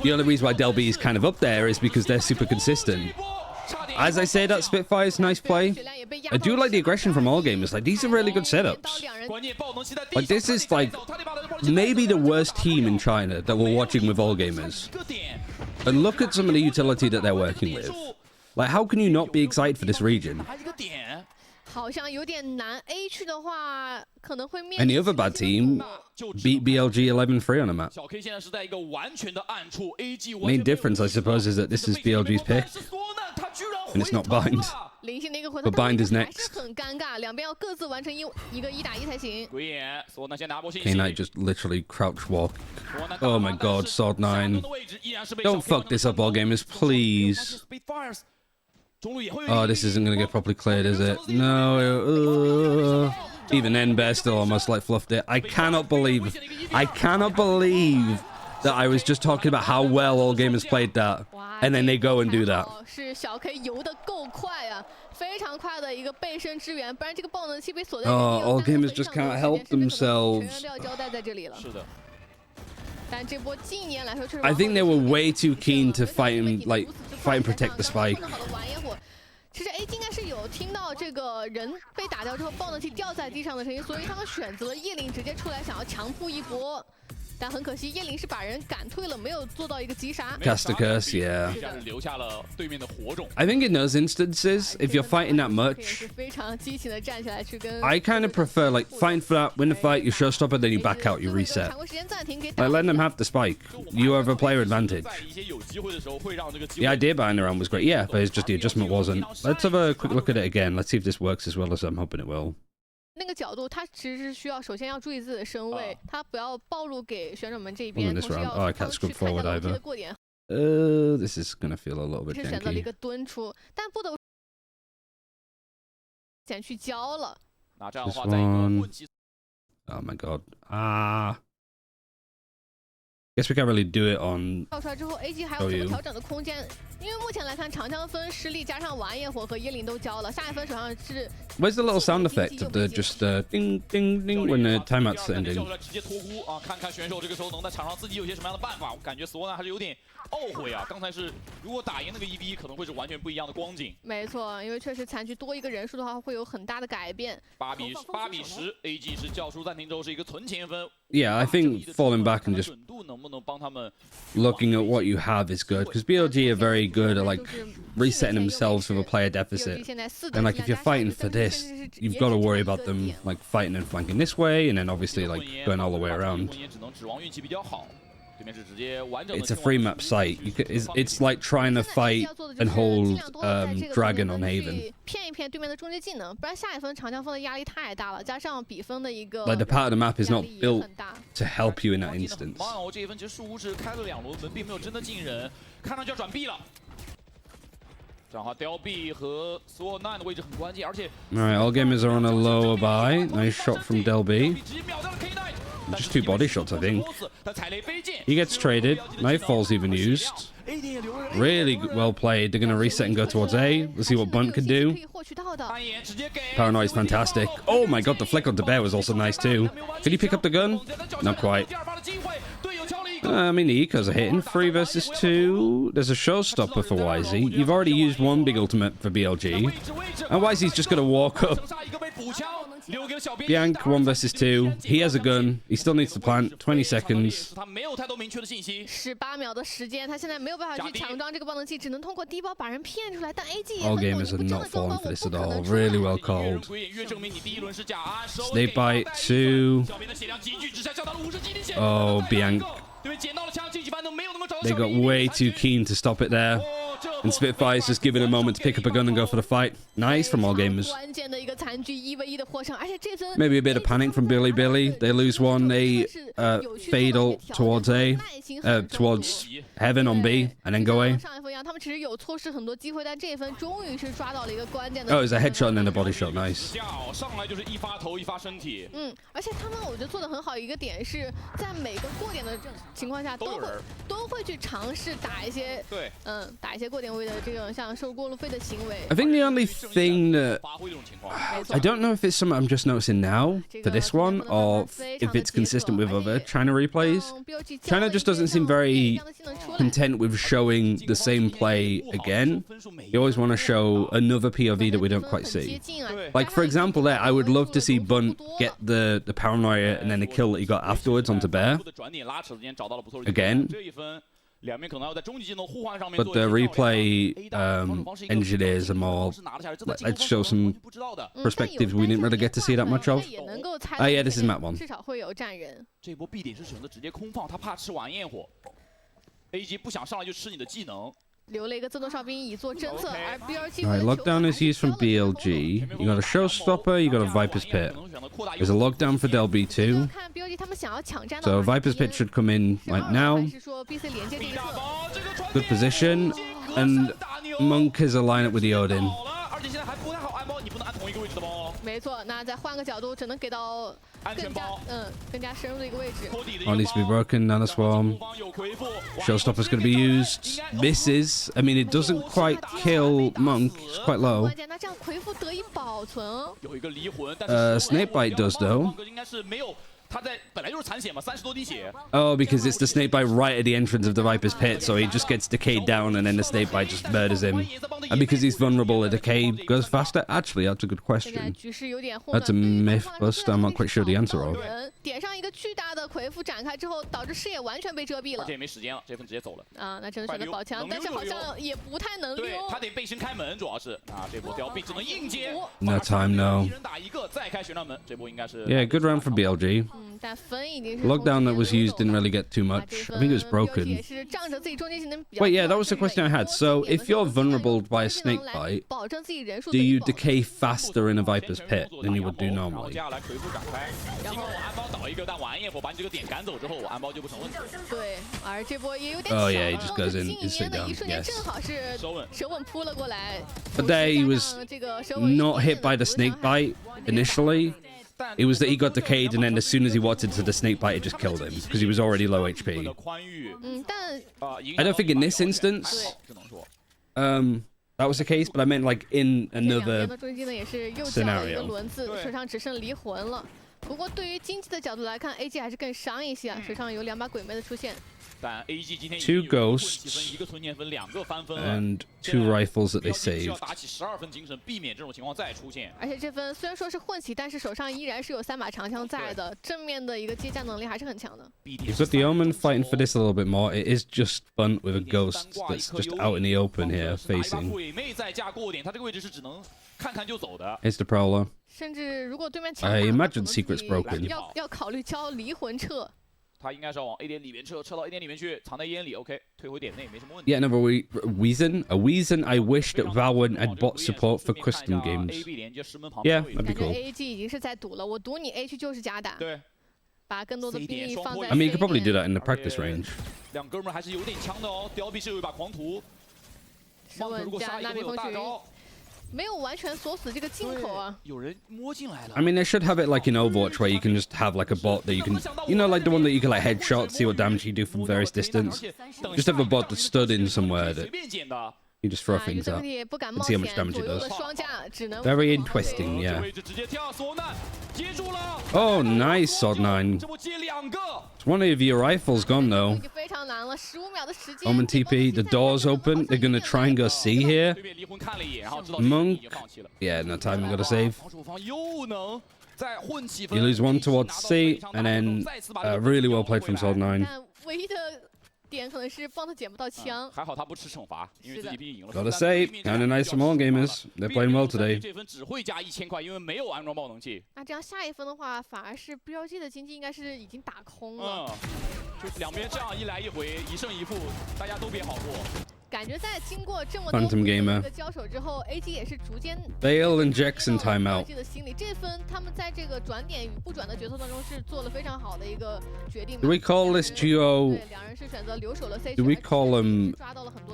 The only reason why Delby is kind of up there is because they're super consistent. As I say, that Spitfire's nice play. I do like the aggression from all gamers. Like, these are really good setups. Like, this is like maybe the worst team in China that we're watching with all gamers. And look at some of the utility that they're working with. Like, how can you not be excited for this region? Any other bad team beat BLG 11-3 on a map. Main difference, I suppose, is that this is BLG's pick. And it's not Bind. But Bind is next. K-Knight just literally crouch walk. Oh my god, Sword 9. Don't fuck this up, all gamers, please. Oh, this isn't going to get properly cleared, is it? No. Even then, Bear still almost like fluffed it. I cannot believe that I was just talking about how well all gamers played that. And then they go and do that. Oh, all gamers just can't help themselves. I think they were way too keen to fight and protect the spike. 其实 AG 应该是有听到这个人被打掉之后爆能器掉在地上的声音，所以他们选择了叶灵直接出来想要强扑一波。 但很可惜，叶灵是把人赶退了，没有做到一个击杀。Cast a curse, yeah. 留下了对面的火种。I think in those instances, if you're fighting that much, 非常激情的站起来去跟。I kind of prefer like fight for that, win the fight, you showstopper, then you back out, you reset. Like let them have the spike. You have a player advantage. The idea behind the round was great, yeah, but it's just the adjustment wasn't. Let's have a quick look at it again. Let's see if this works as well as I'm hoping it will. 那个角度，他其实是需要首先要注意自己的身位，他不要暴露给选手们这一边，同时要去看一下楼梯的过点。This is gonna feel a little bit janky. 是选择了一个蹲出，但不得不前去交了。那这样的话，在一个混击。Oh my god! Guess we can't really do it on. 跳出来之后 ，AG 还有怎么调整的空间？因为目前来看，长枪分失利加上玩焰火和椰林都交了，下一分手上是。Where's the little sound effect of the just ding ding ding when the timeout's ending? 直接脱箍啊！看看选手这个时候能在场上自己有些什么样的办法。我感觉索纳还是有点懊悔啊！刚才是如果打赢那个1v1，可能会是完全不一样的光景。没错，因为确实残局多一个人数的话，会有很大的改变。8比10 ，AG 是叫出暂停之后是一个存钱分。Yeah, I think falling back and just looking at what you have is good because BLG are very good at like resetting themselves with a player deficit. And like if you're fighting for this, you've got to worry about them like fighting and flanking this way, and then obviously like going all the way around. It's a free map site. It's like trying to fight and hold Dragon on Haven. 骗一骗对面的终结技能，不然下一分长枪锋的压力太大了，加上比分的一个 like the part of the map is not built to help you in that instance. 这一分其实树屋是开了2轮门，并没有真的进人，看上去要转 B 了。这样的话 ，Del B 和 Sword9 的位置很关键，而且 Alright, all gamers are on a lower buy. Nice shot from Del B. Just 2 body shots, I think. He gets traded. Nightfall's even used. Really well played. They're going to reset and go towards A. Let's see what Bunt can do. Paranoid's fantastic. Oh my god, the flick on the bear was also nice too. Did he pick up the gun? Not quite. I mean, the ecos are hitting. 3 versus 2. There's a showstopper for YZ. You've already used 1 big ultimate for BLG. And YZ's just going to walk up. Bianc, 1 versus 2. He has a gun. He still needs to plant. 20 seconds. 18秒的时间，他现在没有办法去抢装这个爆能器，只能通过低包把人骗出来。但 AG all gamers are not falling for this at all. Really well called. Snake bite 2. Oh, Bianc. They got way too keen to stop it there. And Spitfire's just given a moment to pick up a gun and go for the fight. Nice from all gamers. Maybe a bit of panic from Billy. They lose 1. They fade ult towards A, towards Heaven on B, and then go A. Oh, it's a headshot and then a body shot. Nice. 而且他们我觉得做得很好一个点是在每个过点的情况下都会去尝试打一些打一些过点位的这种像收过路费的行为。 I think the only thing that I don't know if it's something I'm just noticing now for this one or if it's consistent with other China replays. China just doesn't seem very content with showing the same play again. You always want to show another POV that we don't quite see. Like for example there, I would love to see Bunt get the paranoia and then the kill that he got afterwards onto Bear. Again. But the replay engineers are more, let's show some perspectives we didn't really get to see that much of. Oh yeah, this is map 1. 这波 B 点是选择直接空放，他怕吃完焰火。AG 不想上来就吃你的技能。 Alright, lockdown is used from BLG. You got a showstopper, you got a Viper's Pit. There's a lockdown for Del B too. So Viper's Pit should come in right now. Good position. And Monk is a lineup with the Odin. 没错，那再换个角度，只能给到更加深入的一个位置。 One needs to be broken, Nano Swarm. Showstopper's going to be used. Misses. I mean, it doesn't quite kill Monk. It's quite low. Snakebite does though. 他在本来就是残血嘛，30多滴血。Oh, because it's the snakebite right at the entrance of the Viper's pit, so he just gets decayed down, and then the snakebite just murders him. And because he's vulnerable, the decay goes faster. Actually, that's a good question. That's a myth bust. I'm not quite sure the answer of. 点上一个巨大的魁父展开之后，导致视野完全被遮蔽了。这也没时间了，这份直接走了。啊，那只能选择宝枪，但是好像也不太能溜。对，他得背身开门，主要是啊，这波DLB只能硬接。No time now. 一人打一个，再开旋转门，这波应该是。Yeah, good round for BLG. Lockdown that was used didn't really get too much. I think it was broken. Wait, yeah, that was the question I had. So, if you're vulnerable by a snakebite, do you decay faster in a Viper's pit than you would do normally? Oh yeah, he just goes in, he's sit down, yes. But there he was not hit by the snakebite initially. It was that he got decayed, and then as soon as he walked into the snakebite, it just killed him because he was already low HP. I don't think in this instance, that was the case, but I meant like in another scenario. 不过对于经济的角度来看 ，AG 还是更伤一些啊，手上有2把鬼魅的出现。但 AG 今天 2 ghosts 1个存钱分，2个翻分 and 2 rifles that they saved. 打起12分精神，避免这种情况再出现。而且这分虽然说是混起，但是手上依然是有3把长枪在的，正面的一个接架能力还是很强的。You've got the Omen fighting for this a little bit more. It is just fun with a ghost that's just out in the open here facing. 鬼魅再架过点，他这个位置是只能看看就走的。 Here's the Prowler. 甚至如果对面强 I imagine secret's broken. 要考虑交离魂撤。 他应该是要往 A 点里面撤到 A 点里面去，藏在烟里。OK， 退回点内没什么问题。Yeah, another reason I wish that Valorant had bot support for custom games. Yeah, that'd be cool. AG 已经是在赌了，我赌你 A 区就是假打。对。把更多的兵力放在。I mean, you could probably do that in the practice range. 两哥们还是有点枪的哦。DLB 是有一把狂徒。如果杀一个会有大招。 没有完全锁死这个进口啊！ I mean, they should have it like in Overwatch, where you can just have like a bot that you can, you know, like the one that you can like headshot, see what damage you do from various distance. Just have a bot that stood in somewhere that you just throw things at and see how much damage it does. Very interesting, yeah. Oh, nice, Sword9. It's one of your rifles gone though. Omen TP, the door's open. They're gonna try and go C here. Monk. Yeah, no time, we gotta save. You lose one towards C, and then really well played from Sword9. 点可能是帮他捡不到枪，还好他不吃惩罚，因为自己毕竟赢了。Gotta say, kind of nice from all gamers. They're playing well today. 这分只会加1000块，因为没有安装爆能器。那这样下一分的话，反而是 BLG 的经济应该是已经打空了。就两边这样一来一回，一胜一负，大家都别好过。 感觉在经过这么多的交手之后 ，AG 也是逐渐 Bale and Jackson timeout。的心理，这分他们在这个转点与不转的决策当中是做了非常好的一个决定。Do we call this duo? 对，两人是选择留守了 C 区。 Do we call them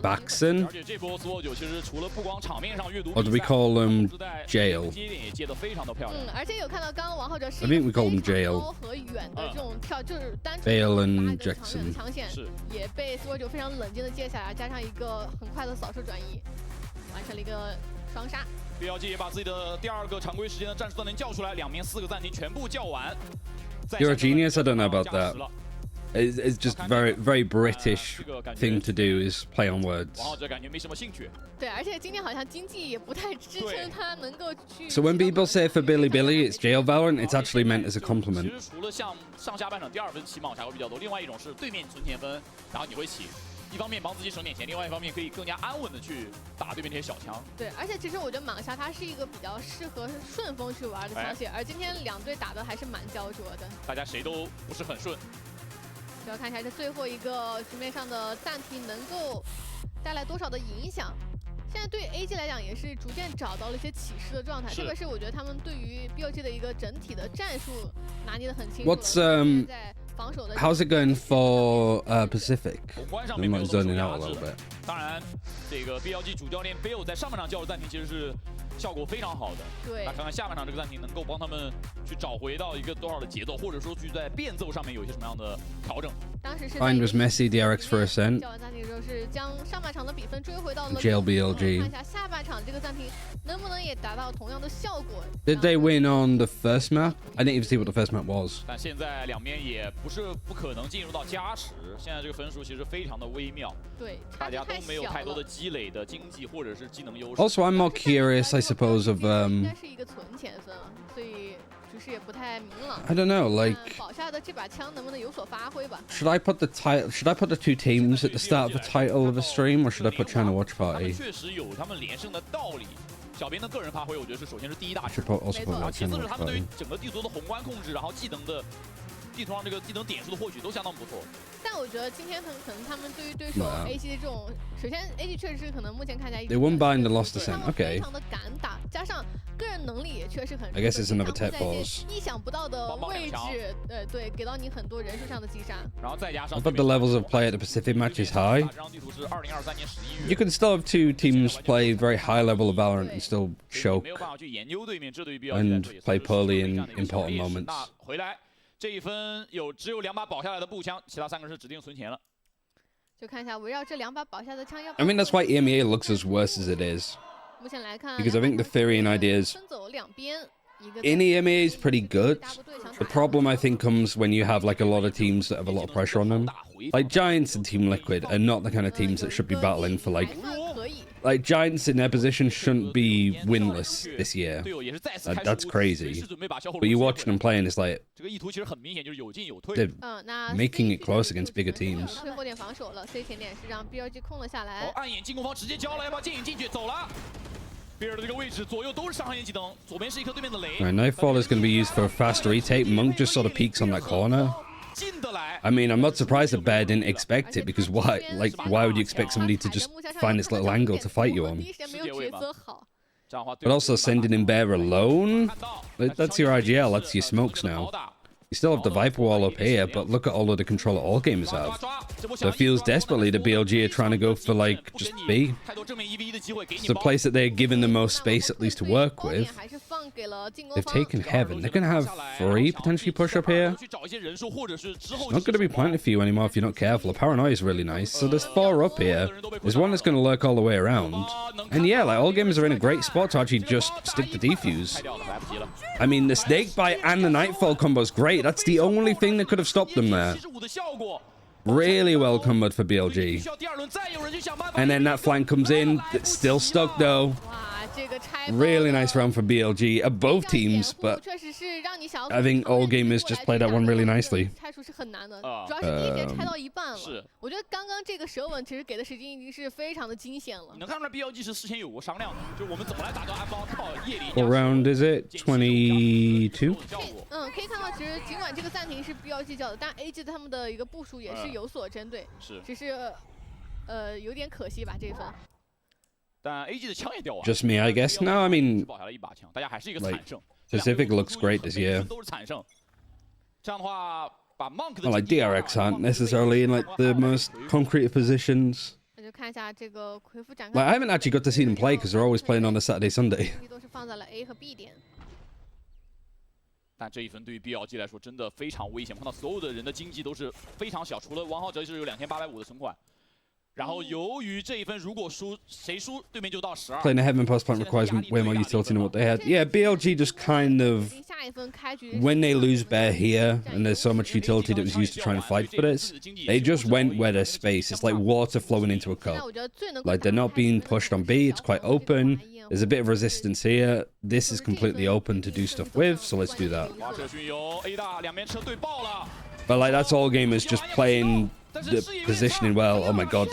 Baxon? 而且这波所有其实除了不光场面上阅读， Or do we call them Jail? 接点也接得非常的漂亮。而且有看到刚刚王浩哲是 I think we call them Jail. 高和远的这种跳，就是单纯 Bale and Jackson 抢险也被所有非常冷静的接下来，加上一个很快的扫射转移，完成了一个双杀。BLG 也把自己的第2个常规时间的战术暂停叫出来，2面4个暂停全部叫完。You're a genius. I don't know about that. It's just very British thing to do is play on words. 王浩哲感觉没什么兴趣。对，而且今天好像经济也不太支撑他能够去。So when people say for Billy it's jail Valorant, it's actually meant as a compliment. 其实除了像上下半场第2分起码才会比较多，另外一种是对面存钱分，然后你会起。 一方面帮自己省点钱，另外一方面可以更加安稳的去打对面这些小枪。对，而且其实我觉得蟒虾它是一个比较适合顺风去玩的枪械，而今天2队打的还是蛮焦灼的。大家谁都不是很顺。主要看一下这最后一个局面上的暂停能够带来多少的影响。现在对 AG 来讲也是逐渐找到了一些起势的状态，特别是我觉得他们对于 BLG 的一个整体的战术拿捏得很清楚。How's it going for Pacific? I'm not zoning out a little bit. 当然，这个 BLG 主教练 Bill 在上半场叫的暂停其实是效果非常好的。对。那看看下半场这个暂停能够帮他们去找回到一个多少的节奏，或者说去在变奏上面有一些什么样的调整。当时是 Fine was messy, DRX for ascent. 是将上半场的比分追回到了 BLG。看一下下半场这个暂停能不能也达到同样的效果。Did they win on the first map? I didn't even see what the first map was. 但现在两边也不是不可能进入到加时，现在这个分数其实非常的微妙。对，大家都没有太多的积累的经济或者是技能优势。Also, I'm more curious, I suppose, of 应该是一个存钱分，所以局势也不太明朗。I don't know, like 保下的这把枪能不能有所发挥吧 should I put the title? Should I put the two teams at the start of the title of a stream, or should I put China Watch 他们 Party? 确实有他们连胜的道理。小编的个人发挥，我觉得是首先是第一大 Should 事， put also put 然后 like 其 China 次是 Watch 他们对于 Party. 整个地图的宏观控制，然后技能的地图上这个技能点数的获取都相当不错。但我觉得今天可能他们对于对手 AG 的这种，首先 AG 确实是可能目前看起来 They won by and lost the same. 非 Okay. 常的敢打，加上个人能力也确实很。I guess it's another tap balls. 意想不到的位置，对，给到你很多人数上的击杀。然后再加上 I thought the levels of play at the Pacific match is high. 这张地图是2023年11月。 You can still have two teams play very high level of Valorant and still 没 choke 有办法去研究对面，这对于 BLG and play poorly in important moments. 那回来这一分只有2把保下来的步枪，其他3个是指定存钱了。就看一下围绕这2把保下的枪要。I mean, that's why EMEA looks as worse as it is. 目前来看 Because I think the theory and ideas 分走两边。in EMEA is pretty good. The problem, I think, comes when you have like a lot of teams that have a lot of pressure on them. Like Giants and Team Liquid are not the kind of teams that should be battling for like Giants in their position shouldn't be winless this year. That's crazy. But you watch them play and it's like they're making it close against bigger teams. 最后点防守了 ，C 前点是让 BLG 控了下来。暗眼进攻方直接交了，要不要剑影进去？走了。 比尔的这个位置左右都是上行业技能，左边是一颗对面的雷。Right, Nightfall is going to be used for a fast retake. Monk just sort of peeks on that corner. I mean, I'm not surprised that Bear didn't expect it because why would you expect somebody to just find this little angle to fight you on? But also sending in Bear alone? That's your IGL, that's your smokes now. You still have the Viper wall up here, but look at all of the control that all gamers have. So it feels desperately that BLG are trying to go for, like, just B. It's the place that they're given the most space, at least, to work with. They've taken Heaven. They're going to have 3 potentially push up here. It's not going to be plenty for you anymore if you're not careful. The Paranoia is really nice. So there's 4 up here. There's one that's going to lurk all the way around. And yeah, like, all gamers are in a great spot to actually just stick the defuse. I mean, the Snake Bite and the Nightfall combo is great. That's the only thing that could have stopped them there. Really well comboed for BLG. And then that flank comes in. It's still stuck though. Really nice round for BLG of both teams, but I think all gamers just played that one really nicely. 主要是第一节拆到一半了。我觉得刚刚这个舌吻其实给的时间已经是非常的惊险了。你能看出来 BLG 是事前有过商量的，就我们怎么来打造安包，靠夜里。What round is it? 22? 可以看到，其实尽管这个暂停是 BLG 叫的，但 AG 他们的一个部署也是有所针对，只是有点可惜吧这一分。 但 AG 的枪也掉完。 Just me, I guess. No, I mean, 保下来1把枪，大家还是一个惨胜。 Pacific looks great this year. 都是惨胜。这样的话，把 Monk 的 like DRX aren't necessarily in like the most concrete of positions. 那就看一下这个恢复展开。 Like I haven't actually got to see them play because they're always playing on a Saturday, Sunday. 都是放在了 A 和 B 点。 但这一分对于 BLG 来说真的非常危险，看到所有的人的经济都是非常小，除了王浩哲是有2850的存款。 然后由于这一分如果输，谁输对面就到12。 Playing a heaven post plant requires way more utility than what they had. Yeah, BLG just kind of when they lose Bear here and there's so much utility that was used to try and fight for this, they just went where there's space. It's like water flowing into a cup. Like they're not being pushed on B. It's quite open. There's a bit of resistance here. This is completely open to do stuff with, so let's do that. But like that's all gamers just playing the positioning well. Oh my god,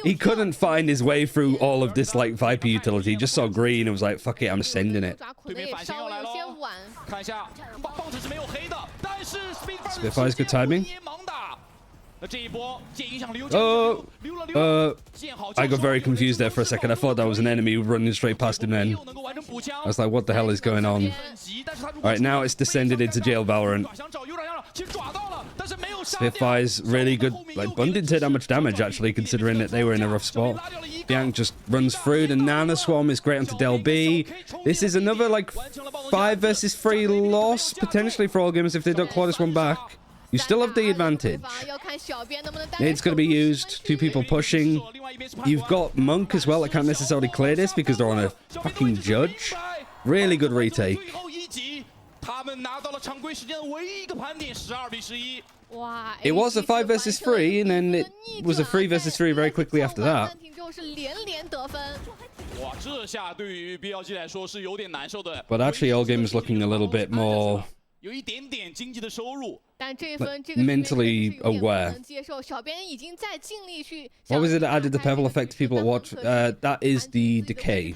he couldn't find his way through all of this like Viper utility. He just saw green and was like, fuck it, I'm sending it. Spitfire's good timing. Oh, I got very confused there for a second. I thought that was an enemy running straight past him then. I was like, what the hell is going on? Alright, now it's descended into jail Valorant. Spitfire's really good. Like, Bun didn't take that much damage, actually, considering that they were in a rough spot. Bianc just runs through. The Nana Swarm is great onto Del B. This is another, like, 5 versus 3 loss, potentially, for all gamers if they don't claw this one back. You still have the advantage. Nade's going to be used. 2 people pushing. You've got Monk as well. I can't necessarily clear this because they're on a fucking judge. Really good retake. It was a 5 versus 3, and then it was a 3 versus 3 very quickly after that. But actually, all game is looking a little bit more mentally aware. What was it that added the pebble effect to people that watch? That is the decay.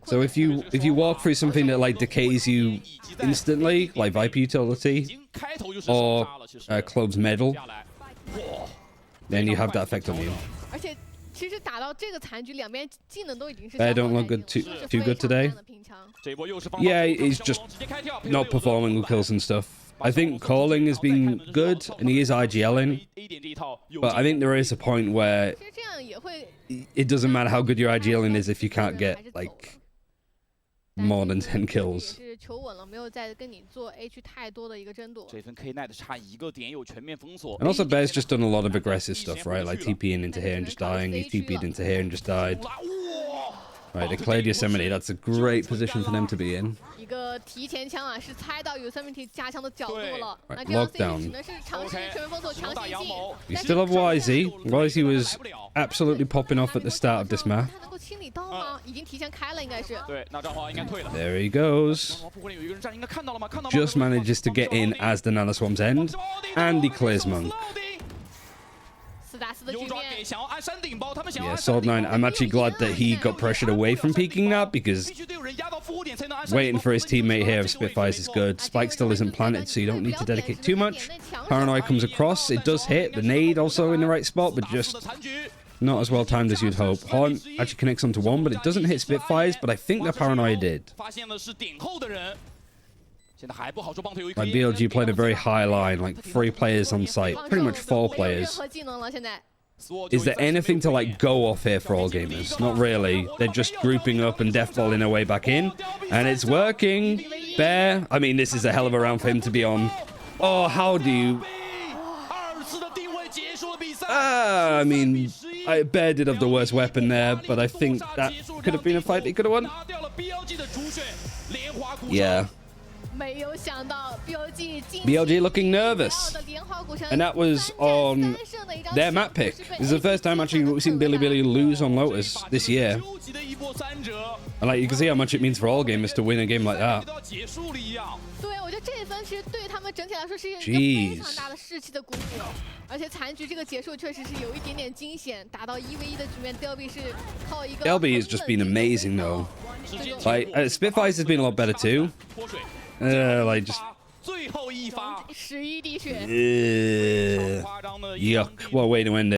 So if you walk through something that like decays you instantly, like Viper Utility or Clove's Medal, then you have that effect on you. Bear don't look good too good today. Yeah, he's just not performing with kills and stuff. I think calling has been good, and he is IGLing. But I think there is a point where it doesn't matter how good your IGLing is if you can't get, like, more than 10 kills. And also, Bear's just done a lot of aggressive stuff, right? Like TPing into here and just dying. He TP'd into here and just died. Right, they cleared Yosemite. That's a great position for them to be in. Right, lockdown. You still have YZ. YZ was absolutely popping off at the start of this map. There he goes. Just manages to get in as the Nanoswarms end. And he clears Monk. Yeah, Sword 9, I'm actually glad that he got pressured away from peeking that, because waiting for his teammate here of Spitfires is good. Spike still isn't planted, so you don't need to dedicate too much. Paranoid comes across, it does hit. The nade also in the right spot, but just not as well timed as you'd hope. Horn actually connects onto 1, but it doesn't hit Spitfires, but I think the Paranoid did. Like BLG played a very high line, like 3 players on site, pretty much 4 players. Is there anything to like go off here for all gamers? Not really. They're just grouping up and deathballing their way back in, and it's working. Bear, I mean, this is a hell of a round for him to be on. Oh, how do you? I mean, Bear did have the worst weapon there, but I think that could have been a fight he could have won. Yeah. BLG looking nervous, and that was on their map pick. This is the first time actually we've seen Billy lose on Lotus this year, and like you can see how much it means for all gamers to win a game like that. Jeez. LB has just been amazing though. Like Spitfires has been a lot better too. Like just yuck. What a way to end it.